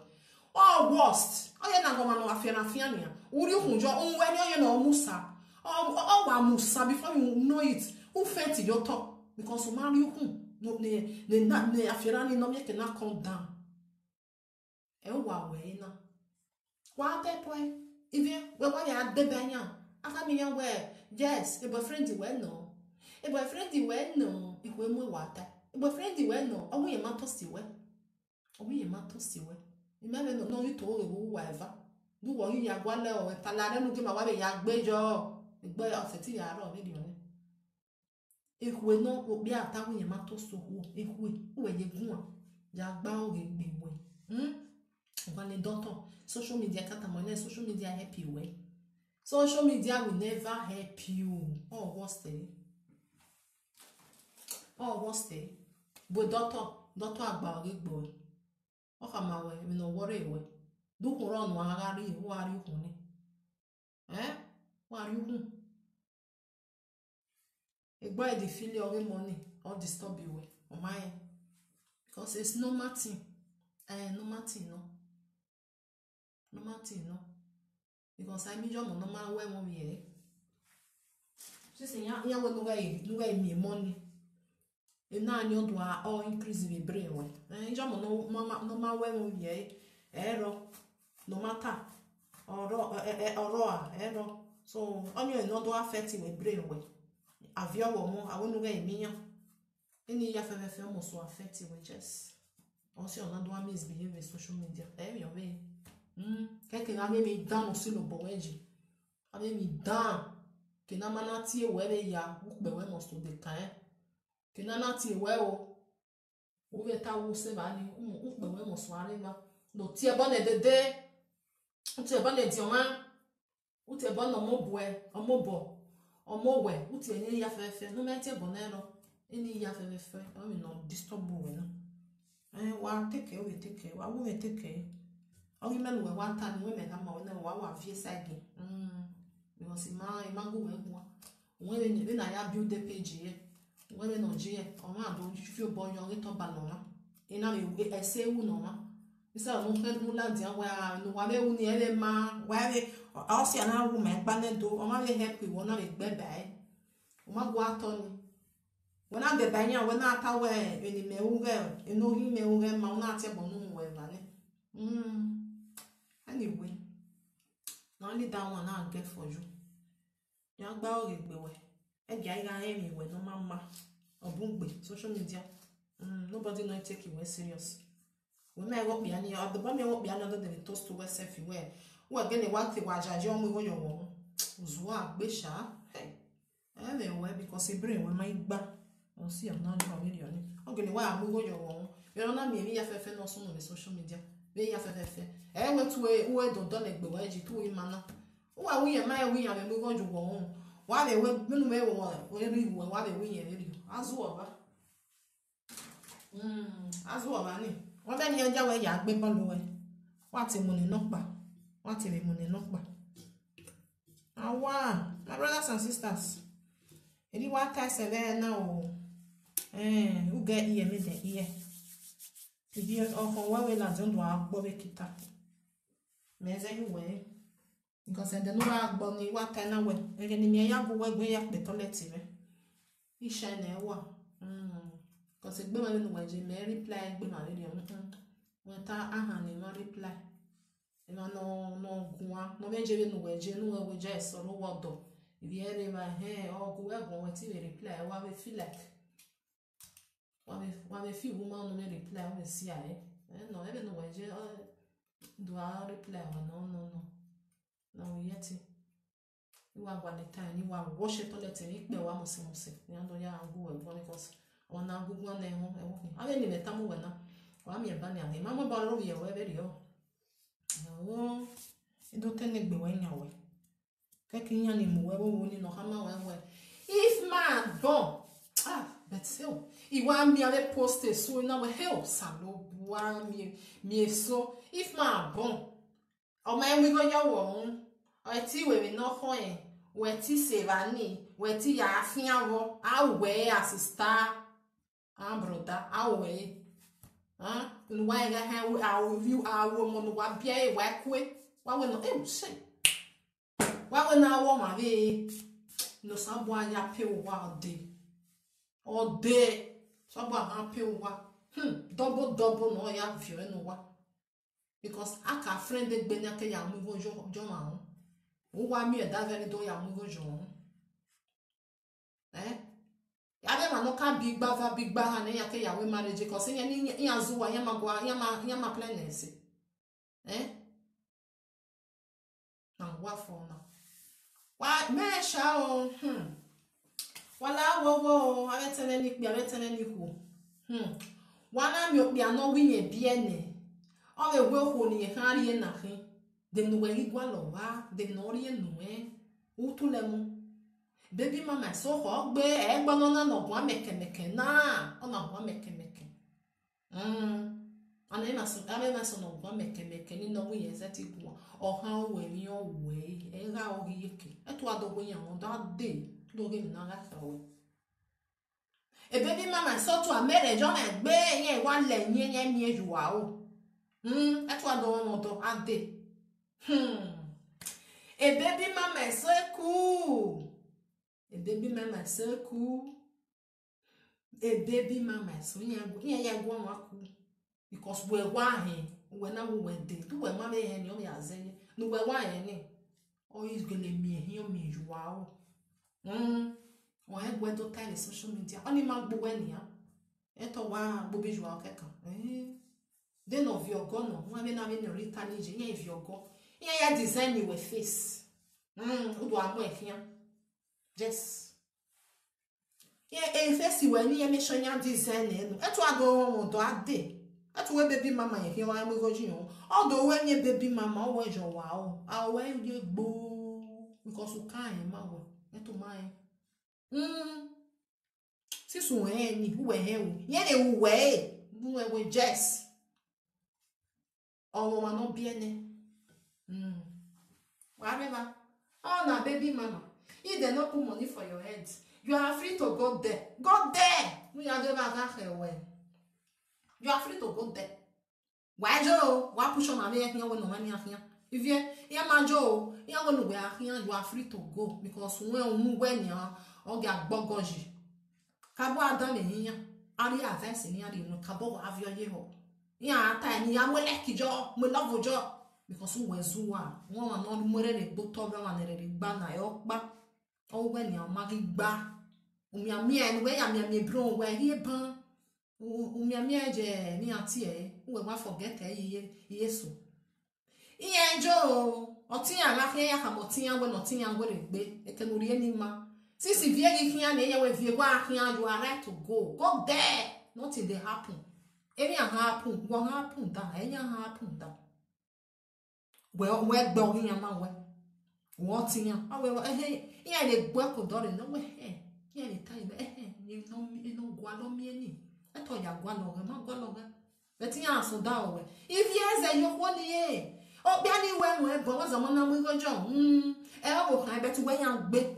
or worst o ye na go manu afia nia uri hunjo unweri o ye na musa o wa musa before you know it who felt your top because o mari hun no ne afia ni no me ke na calm down wa we na wa te point even when ya debanya aka mi yan we yes a boyfriend we no a boyfriend we no ikwe mu wata a boyfriend we no owo ye ma to si we imebe no you to wo whatever du wo ya gwale o talare nu ke ma wa be ya gbejo igbe oseti ya ro video ni ikwe no obi ata wo ye ma to so wo ikwe we ye gun ya gba o ge gbewe When the doctor, social media social media help you way. Social media will never help you. Oh, what's the? But doctor agba ogbo. O kama we, mi no worry we. Do ko run wa agari, who are you huni? Who are you hun? Egbo e dey feel your money or disturb you we. O my. Because it's no matter. No matter no. No matter no, because I mean, no matter where we are. Just say, ya we no guy me money. You know, you do all increase the brain way. No matter where we are. Error, no matter or error. So on you no do affect the brain way. Avio wo mo, I won't guy me. Any ya fe almost so affect we just. Also, on do misbehave with social media. Your way. Quelqu'un a mis dans aussi le bon edge. A mis dans que na manati we ya be we must de kan. Que na nati we o ve ta wo se ba ni be we must wa riva. No ti e bon de o ti e bon de dioma. O ti e bon no mo boe, o mo bo. O mo we, o ti eni ya fe no me ti e bon ero. Eni ya fe o mi no disturb we no. Wa take care, we take care. Wa wo we take care. Oh, you men we one time women have more than one fear sagging. Because my go when I build the page here, when no G or man don't you feel born your little banana. In a say who no ma. Mr. Mulandia where no one will near ma where they also an woman banded or my happy one of it bed by. Uma go out on when I'm the banya when I power any meuga, you know he may mount a bonum where anyway, only that one I'll get for you. Young bow we a guy anyway, no mamma or boom social media. Nobody not take you serious. When I won't be any other bomb, won't be another than a toast to West everywhere. Well, again, the one thing was a young with your woman. Zwa, Bisha, hey, anyway, because he bring when my back or see a non million. Okay, why I'm with your woman. You're not me, a fair no son on the social media. Be ya fe went to a word of done like the way you do in manner. Oh, we are my we are going to go on. Why they went when we were why they win as over. Azu obani. Obe ni oja we ya gbe bolu we. Wa ti mu ni nokpa. Wa ti be mu ni nokpa. Awa, my brothers and sisters. Edi wa ta se there now. Who get here me de here. Ibi o wa we la don do agbo be kita. Meze you we. Because the no agbo ni wa ta na we. Ege ni me ya go we gbe ya pe toilet me. Isha na wa. Because egbe ma no we je me reply egbe ma le wọ́n ta aha ni ma reply ema no gwa no me je no we je so no wodo ibi ere ma o go we go we ti reply wa we feel like wa me feel woman no me reply we see no ebe no we je do a reply wa no yeti wa gwa ni time ni wa wash toilet ni pe wa mo se ni ando ya go we because ona gugu na eho ave ni meta mo we na wa mi eba ni ame mama ba lo ye we be rio o ido tene gbe we nya we ke kinya ni mu we wo ni no hama we if man bon but so I wa mi ave poster so na we help salo bua mi so if man bon o ma we go ya wo o ti we no ho yen we ti sevani we ti ya afia wo awe assista brother awe no why ga ha our review our mo no wa bia wa kwe wa we no say wa we na wo ma be no sabo anya pe wa de sabo anya pe wa double no ya view no wa because aka friend de gbe na ke ya mu go jo ma o wa mi e da very do ya mu go jo Yade ma no ka big ba ha ne yake ya we marriage cause nya ni nya zuwa nya magwa nya ma planness na wa for na wa me sha o wala wo aletene ni ku wana mi okpi ano winye biene o we ho ni ha ri na hin de no we gwa lo wa de no ri nu utulemu baby mama so ho gbe egbo no gwa mekemeke na o na gwa mekemeke ana ma so no gwa mekemeke ni no we yezati gwa o ha we mi o we e ga o yeke eto adogbo yan o da de do ge na ga fa we e baby mama so to amere jo me gbe yen wa le yen mi ejuwa o eto adogbo mo do ade e baby mama so cool. A baby mama so cool. A baby mama so ya go waku because we wa he we na we de tu we mama he ni o ya zenye no we wa he ni o is gele mi he o mi juwa o o he gwe to tell social media oni ma gbo we ni ya eto wa gbo bi juwa keka then of your go no wa me na me no return je yen if your go ya design you with face o do amo e fian yes e face we ni e me shonya design no eto ado mo do ade eto we baby mama ye fi wa mo go jin o do we ni baby mama o we jo wa o a we ye gbo because o kan e ma wo eto ma e si so e ni hu we he o ye le hu we yes o mo no biene wa remember oh na baby mama if they not put money for your head, you are free to go there. Go there. You are free to go there. Why Joe? Why push on my way here when no money here? If you are Joe, you are going to wear here, you are free to go because when you are or get bogoji. Cabo Adam here. Are you advancing here? You know, Cabo have your year. Yeah, tiny, I will like your love your job because who was one not more than a book of one and a banner back. Oh, when your maggie ba, and where I am bro, where he ban, je, me auntie, who will forget yes. Ian Joe, or Tia Lafayette, Hamotia, when not Tia will be a Canadian ma. Since if you here, with you are here, you are right to go. Go there, not in the happen. Any happen, one happen down, any happen down. Well, where dogging a man went. What in your yeah, they work with Dory, no way, yeah, the time, you know, gualo me any. I to ya gwa loga ma gwa loga beti ya so da owe if yes yo kwoni e o bia ni we bo wa zamo na mu gojo e o kan beti we ya gbe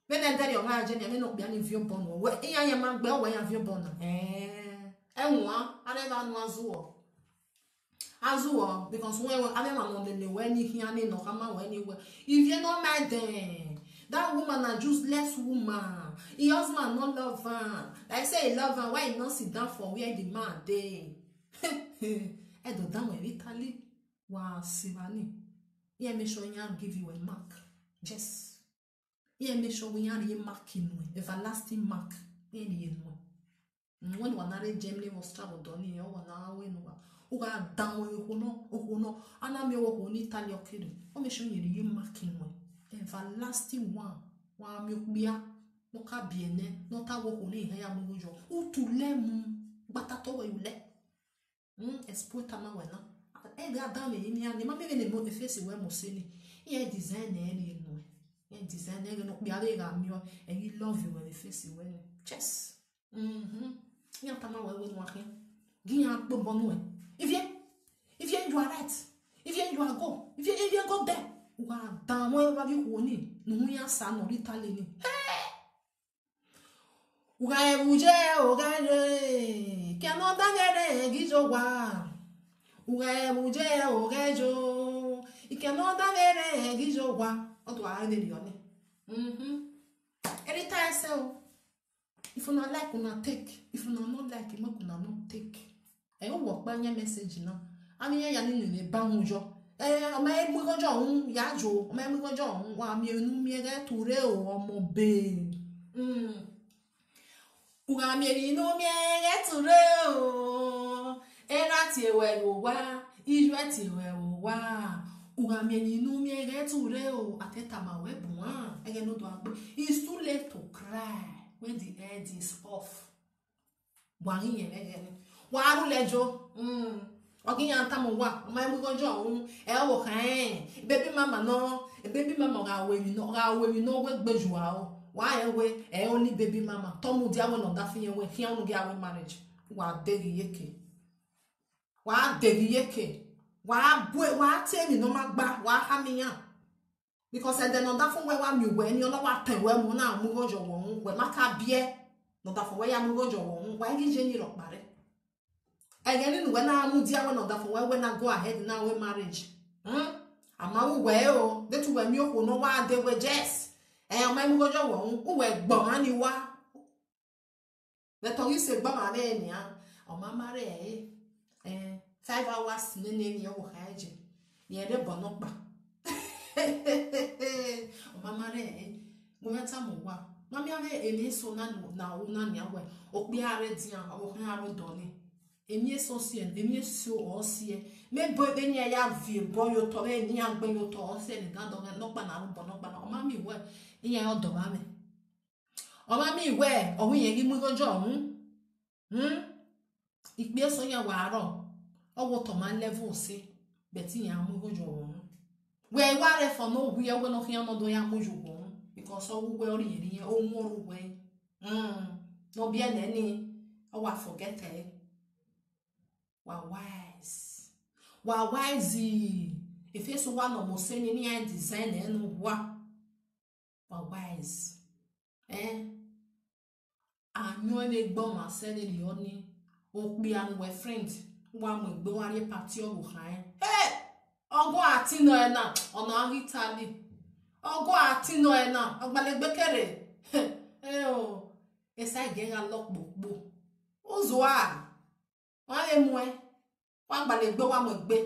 bene ndari o ma je ni me no bia ni vio bon we iya ya ma gbe o we ya vio bon enwa ale ba nu azuo because when ale ma no le we ni hia ni no kama we ni we if you no mind them that woman a useless woman. He husband not love her. Like say he love her, why he not sit down for where the man dey? I do down with Italy. Wow, Sivani. Yeah, make sure you give you a mark. Yes. Yeah, make sure we have a mark in way, everlasting mark. Any when one are Germany was travel done here, one hour we know. Uga down we no, and I'm your own Italy okay. Oh, make sure you have a mark in way. Everlasting one milkbia no ka biene no ta wo ko ni ya mu jo utule mu batato we ule export ma we na e ga da me ni ani ma me ne mo face we mo se ni e design e ni no e design e no bia le ga mi o e you love you we face we ni chess ya ta ma we no akin gi ya gbo bo no e if you are right if you are go if you go there wa dan mo wa bi ko ni nu ya sa no ritale ni wa ebuje o ga je ke no da gere gijo wa ebuje o ga jo ike no da gere gijo wa o to a le yo ni anytime so if you not like una take if you not like make una no take e o wo pa nya message na ami ya ni ni ba hu jo ọmọ ẹgbẹ kọjọ ọhún yájò ọmọ ẹgbẹ kọjọ ọhún wà mí ẹnu mi ẹgẹ torí ọmọ bẹ́ẹ̀ wà mí ẹnu mi ẹgẹ torí ẹgẹ ti ẹwẹ ló wá ijú ẹ ti ẹwẹ ló wá wà mí ẹnu mi ẹgẹ torí àtẹtàmà wẹ bùn wá ẹgẹ ló dùn àgbẹ it's too late to cry when the head is off wà ń yẹn ẹgẹ ni wà á rú lẹjọ ogi ya ntamu wa ma mu gojo ohun e wo kan baby mama no baby mama ga we mi no we gbeju a o wa e we e only baby mama to mu dia we no da fi yen we fi anu dia we marriage wa degi yeke wa bu wa te mi no ma gba wa ha mi yan because e de no da fun we wa mi we ni Ọlọ́run tan we mu na mu gojo ohun we ma ka bie no da fun we ya mu gojo ohun wa gi je ni ro pare again when I am dia when that for when I go ahead now we marriage ama we o de tu we mi o no wa de we just o ma mi go jo wo we gbon ani wa le to yi se gbon ma le ni o ma mare 5 hours ni o ha je ye de bono pa o ma mare mo meta mo wa ma mi ave emi so na una ni awe o pi are dia o han aro do ni emi social emi so osie me bo be ni ya vi bo yo to be ni an gbe yo to osie ni dan do no pa na bo no pa na o ma mi we iyan o do ba me o ma mi we ohun yen gi mu gojo ohun ipe so yan wa ro o wo to man level si beti yan mu gojo ohun we wa re for no we we no fi an do yan mu ju ohun because o we ori yen yen o mu oru we no bi ene ni o wa forget wa wise if you so one of saying ni design enu wa wise anyo le gbo ma se le yo ni o pe an we friend wa mo gbe wa re party o han ogo ati no e na ona Italy ogo ati no e na ogbalegbe kere o esa ge ga lokpokpo ozo a wa le mu wa gbalegbe wa mo gbe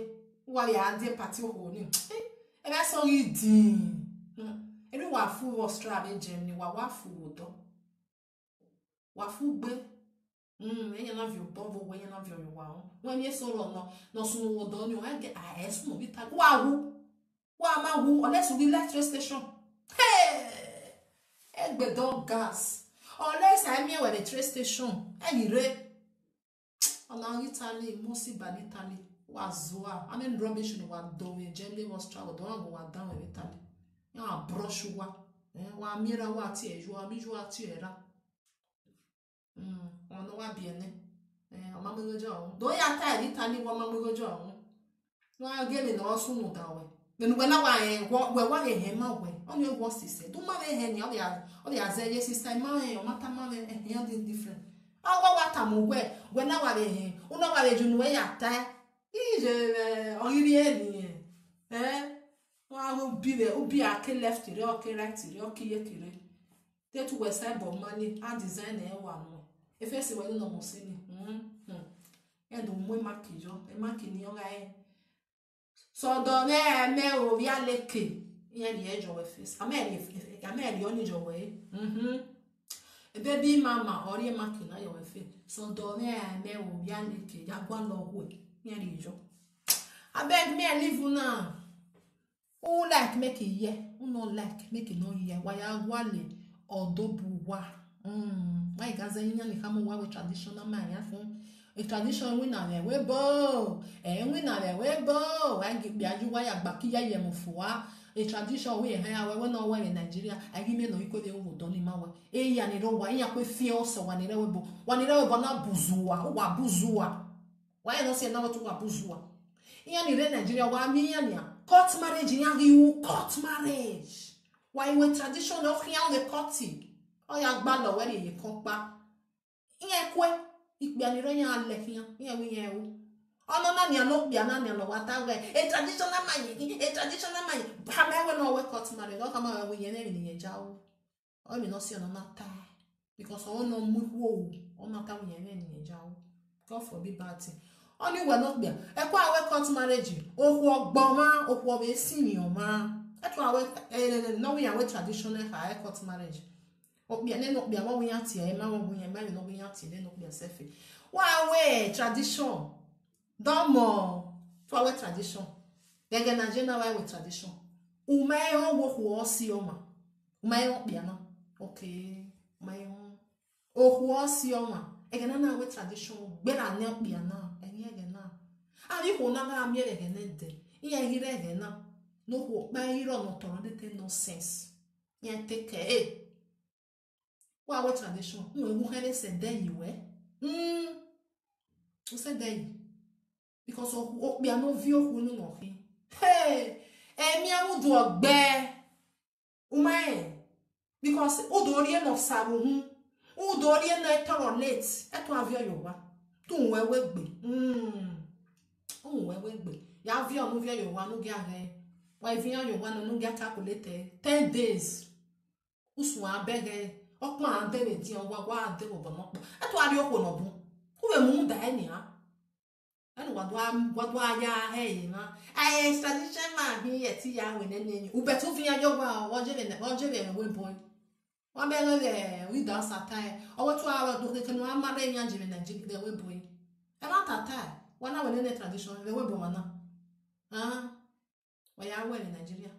wa ya de party ho ni e ga so yi din e bi wa fu Australia Germany wa fu odo wa fu gbe e yan na vi obo we yan na vi o wa won ye so ro no sunu odo ni o ga es mo bi ta wa ma wu unless we electric station egbe don gas unless I me we the train station re ona Italy mosi ban Italy was zoa I mean rubbish no wa do we Germany was travel don go wa down in Italy ya brush wa wa mira wa ti ejo ami jo ati era ono wa biene o ma mgojo do ya ta ri ta ni wo ma mgojo wa gele no sunu dawe nenu na wa we he ma we oni wo sise do ma he ni o ya ze ye sister ma he o mata ma he dey different awo wa ta mo we na wa he uno wa le junu we ya ta ije oyiri eni wa ubi ake left ire o ke right ire o ke ye kire te tu we side of money a design e wa no e fe se we no mo se ni e do mo makijo e makini o ga e so do me o via leke ye ri ejo we face ameli oni jo we e baby mama ori makina yo we face so do me o via leke ya gwa lo we ye ri jo abeg me leave now. Who like make it yeah? Who not like make it no yeah? Why I wale odobuwa? Why gaza yinya ni kama wa traditional man ya fun? A tradition we na we bo. We na we bo. Why give biaju why agbaki ya ye mufuwa? A tradition we ha we no we in Nigeria. I give me no iko de wo doni mawe. Ya ni ro wa ya kwe fie so wa ni re we bo. Wa ni re we bo na buzuwa. Wa buzuwa. Why no say na what wa buzuwa? Ya ni re Nigeria wa mi ya ni court marriage in you court marriage. Why we tradition of here the courting? Oh ya gbalo where you come back. Iye kwe ikbiani ro yan le here. Iye we ye o. Ono na ni no bia na ni no wata we. A traditional man. Ha me we no we court marriage. O kama we ye na ni ye jawo. O mi no si ono na ta. Because o no mu wo. O na ta we ye na ni ye jawo. God forbid bad thing. Only we not be. E kwa we court marriage. Oku ogboma, oku obe senior ma. E kwa we no we are traditional ha court marriage. Obi ene no be wa we ati e ma wo yen ma no we ati le no be self. Wa we tradition. Domo. To we tradition. Dege na jena wa we tradition. Umeyo wo ku osi o ma. Umeyo bia no. Okay. Umeyo. Oku osi o ma. Ege na we tradition. Gbe na ne bia na. Ari ko na ga mi ege ne de iya hire ege na no ko pa hiro no toro de no sense ya take wa we tradition we wu hele se de yiwe o se de because o bia no vi oku ni no fi mi awu do ogbe because o do ri no sabu o do ri no etoro late e to avio yowa tu we gbe we gbe ya vi onu vi yo wa no ge are wa vi yo wa no ge calculate 10 days usu abege okun ande le di wa ande wo bono e to ari okwo no bu ku we mu da eni ha enu wa do aya he na tradition ma bi ye ti ya we neni u betu vi yo wa o je be we boy wa be no le we dance atai o wa to ara do ke no amare nya je be na je be we boy e ma tatai wana we ne tradition le we bo mana wa ya we in Nigeria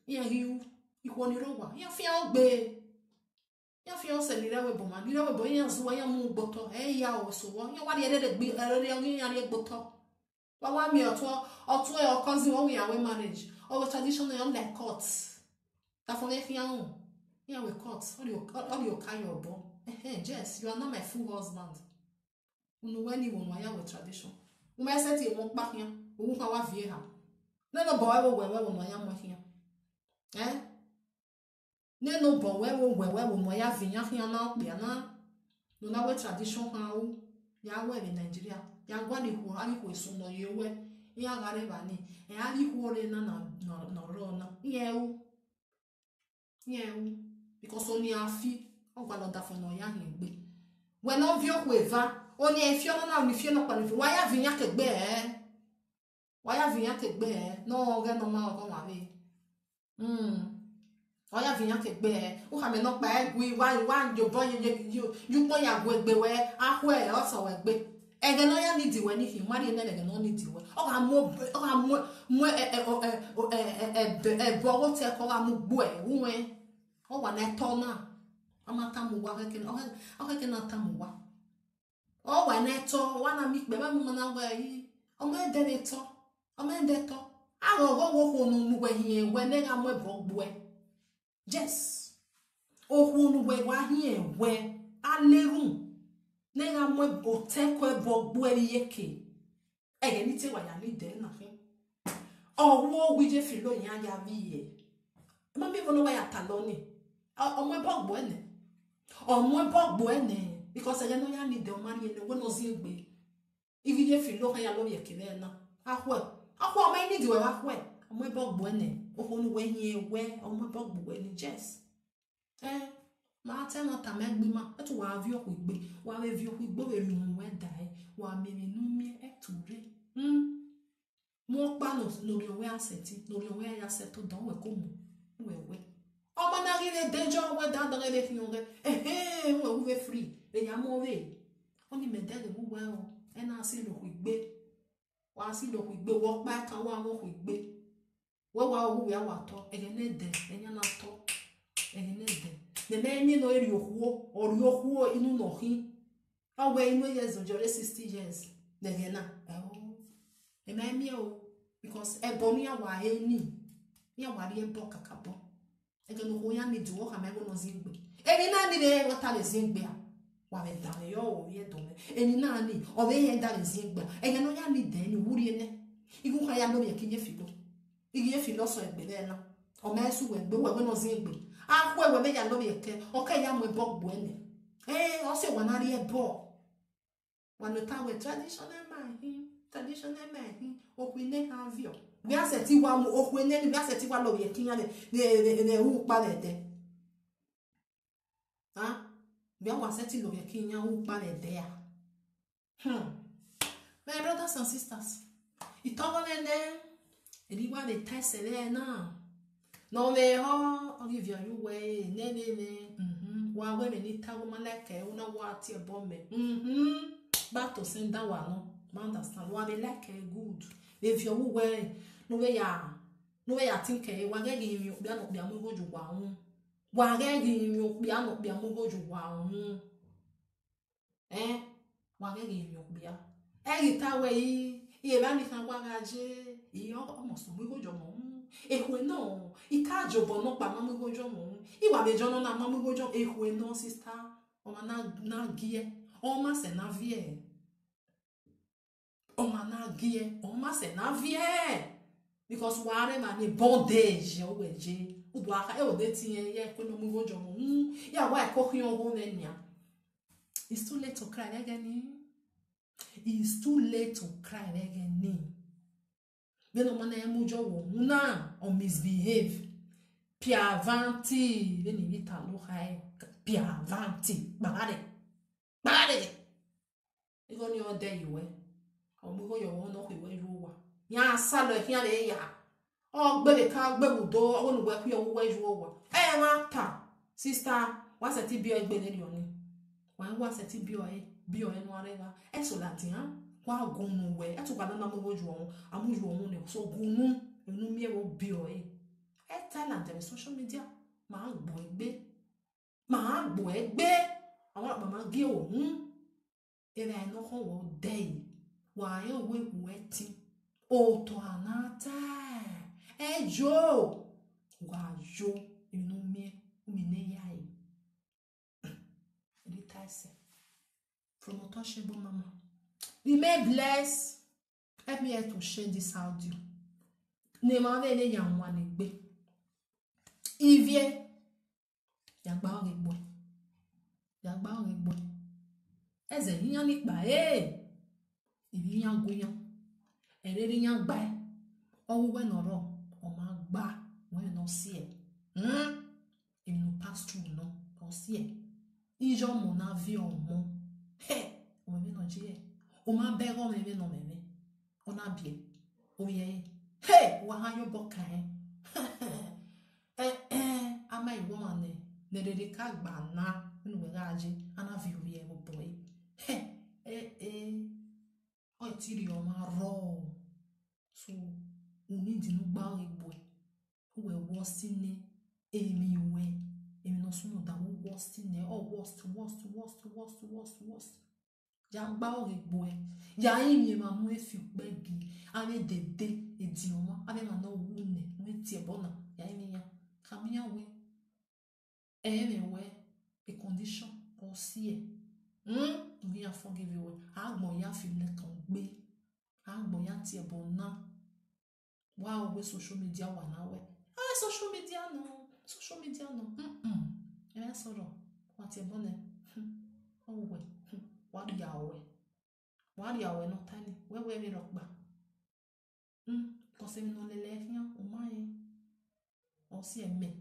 iya hiu iko ni rowa ya fi ogbe ya fi o se ni rewe bo ma ni rewe bo ya zuwa ya mu gboto ya o so wo ya wa de gbe ere ya re gboto wa mi otu e o cousin wo we ya we marriage o tradition ya like court ta fo le fi an ya we court all you carry your bo yes you are not my full husband unu we ni wo ya we tradition uma seti mo pa yan owu kan wa vie ha neno bo we no ya mo hian neno bo we no ya vi yan hian na pe na no na we tradition kan o ya we in Nigeria ya gwa ni ku ani ku so no ye we ya ga re ba ni e ani ku re na ro na ye o because only afi o gwa lo da fo no ya hin gbe we no vi o ku eva oni efio no na ni fio no pa ni wa ya vinya kegbe no ge no ma ko wa be wa ya vinya kegbe o ha me no pa egui wa jo bo you po ya gwe gbe we ahu e o so we gbe ege no ya ni diwe ni fi mari ne ege no ni diwe o ga mo bo o te ko ga mo gbo e uwe o wa na to na amata mo wa ke na ta mo wa o wa neto wa na mi pe ba mo na wa yi o me de neto a go wo nu we hi we ne ga mo bro gbo e yes o hu nu we wa hi we aleru nega mwe otekwe bogwe yeke ege ni te wa ya ni de na hin owo wije filo yan ya viye mami vono wa ya taloni omwe bogbo ene because ege no ya ni de o mari ene wo no zi egbe ivije filo ya lo yeke na ahwe ma ni di we ahwe omwe bogbo ene ohonu we yin we omwe bogbo ene yes ma te no ta megbi ma etu wa vi okugbe wa we vi okugbo we ri won we dai wa memi nu mi eture mo pa no lórí owe aseti lórí owe ya seto don we ko mu we o ma na ri dejo we da do le fi yonre we free e ya mo we oni me de le mu we o e na si lo kugbe wa si lo kugbe wo pa kan wa mo kugbe we wa owu ya wa to e ne de e nya na to e ne de the name no eri okuo ori okuo inu no hin awe inu years of 60 years de na e na mi o because e bo ni awa eni ya wa ri e bo kakabo e ge no ho ya ni duo ka me go no zingbe eni na ni de wata le zingbe a wa be da yo o ye do me eni na ni o be ye da le zingbe e ge no ya ni de ni wuri ene igu ka ya no ye kinye filo igi ye filo so egbe de na o me su we gbe we no zingbe akwe we me ya lo yeke okay ya mwe bogbo ene o se wana ri ebo wana ta we traditional man okwine ha vio we aseti wa mu okwine ni we aseti wa lo yeke ya ne u pa le de we wa aseti lo yeke ya u pa le de ya my brothers and sisters itogolene eriwa de taisele na no me ho Olivia you way ne wa we ni tawo maleke una wa ti ebo me back to send that one no understand wa be like good if you way no we ya think wa ge gi mi bia no bia mo goju wa hu wa ge gi mi bia no bia mo goju wa hu wa ge gi mi bia gi tawe yi ba mi kan wa gaje yi o mo so mo goju mo ehwe no ika jobo no pa mamu gojo mo iwa bejo no na mamu gojo ehwe no sister o ma na gie o ma se na vie o ma na gie o ma se na vie because ware ma ni bondage o weje u do aka e o de tie ye ko no mu gojo mo ya wa ko hion go na nia it's too late to cry again it's too late to cry again Beno mana emujo wo na on misbehave piavanti veni vita lo hai piavanti bagare ego ni o de iwe o mu go yo wo no iwe ru wa ya salo e ya le ya o gbe ka gbe budo o nu we ku o we ru wa wa ta sister wa se ti bi o gbe le oni wa se ti bi o no areva e so lati wa gunu we etuka na mo goju won amuju won ne so gunu enu mi e wo bi o talent e social media ma gbo egbe awon apa ma gi ohun ere no ko wo dey wa e we weti o to anata ejo wa jo enu mi ne yai ri taise from Untouchable Mama. Remain blessed. Help me here to share this audio. Nemane ne yanwa negbe. Ivie. Yagba oregbo. Eze yiyan nikpa Ivi yan goyan. Erere yan gba. Owo noro. O ma gba. When no see e. If no pass through no. O see e. Ijo mo na vi omo. O me no je. O ma bego me no me ona bie o ye wa ha yo boka ama iwo ane ne ka gba na nu we gaje ana vi o ye bo boy o tiri o ma ro so o ni di nu gba egbo we wo sine emi no so no da wo sine o worst Jagba oregbo ya imi ma mu efi gbegi ave dede edi oma ave ma no wune we tie bona ya imi ya kamia we we a condition or see we are forgive you. Agbo ya feel like be. Agbo ya tie bona. Wow, we social media wana we. Ah, social media no. Social media no. Yeah, sorrow. What your bonnet? Oh, we. What do you no tiny? Where we rock back? Because no le here, oh my. Or see a me.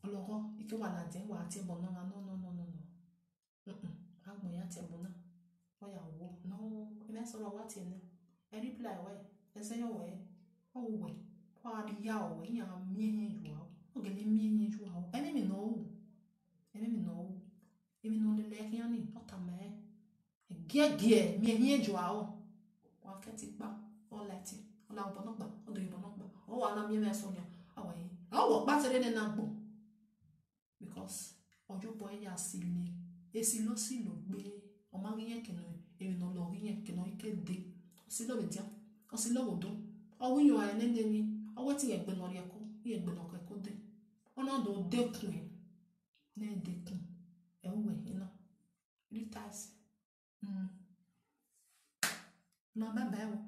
Ologo, ike wala den wa tie bona no. Agbo ya tie bona. Oya wo. No, ina sorrow what in. I reply we. Say your way. Oh, we. What do you ya me you out? Okay, me you out. Enemy no. Even no le here ni. Not a man. Gear, me here you out. Wa keti ba. All let it. All out bonokba. All do you bonokba. Oh, I am me sonia. Away. Oh, what better than a book. Because ojo boy ya sile. Esilo silo be. O mariye keno. Even no loriye keno ike de. Silo be dia. O silo odo. O wi yo ene de ni. O weti ye gbe no ye ko. Ye gbe no ko de. Ona do de kun. Ne de kun. E we ina. Ritas. Na bye bye.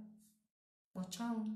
Ciao.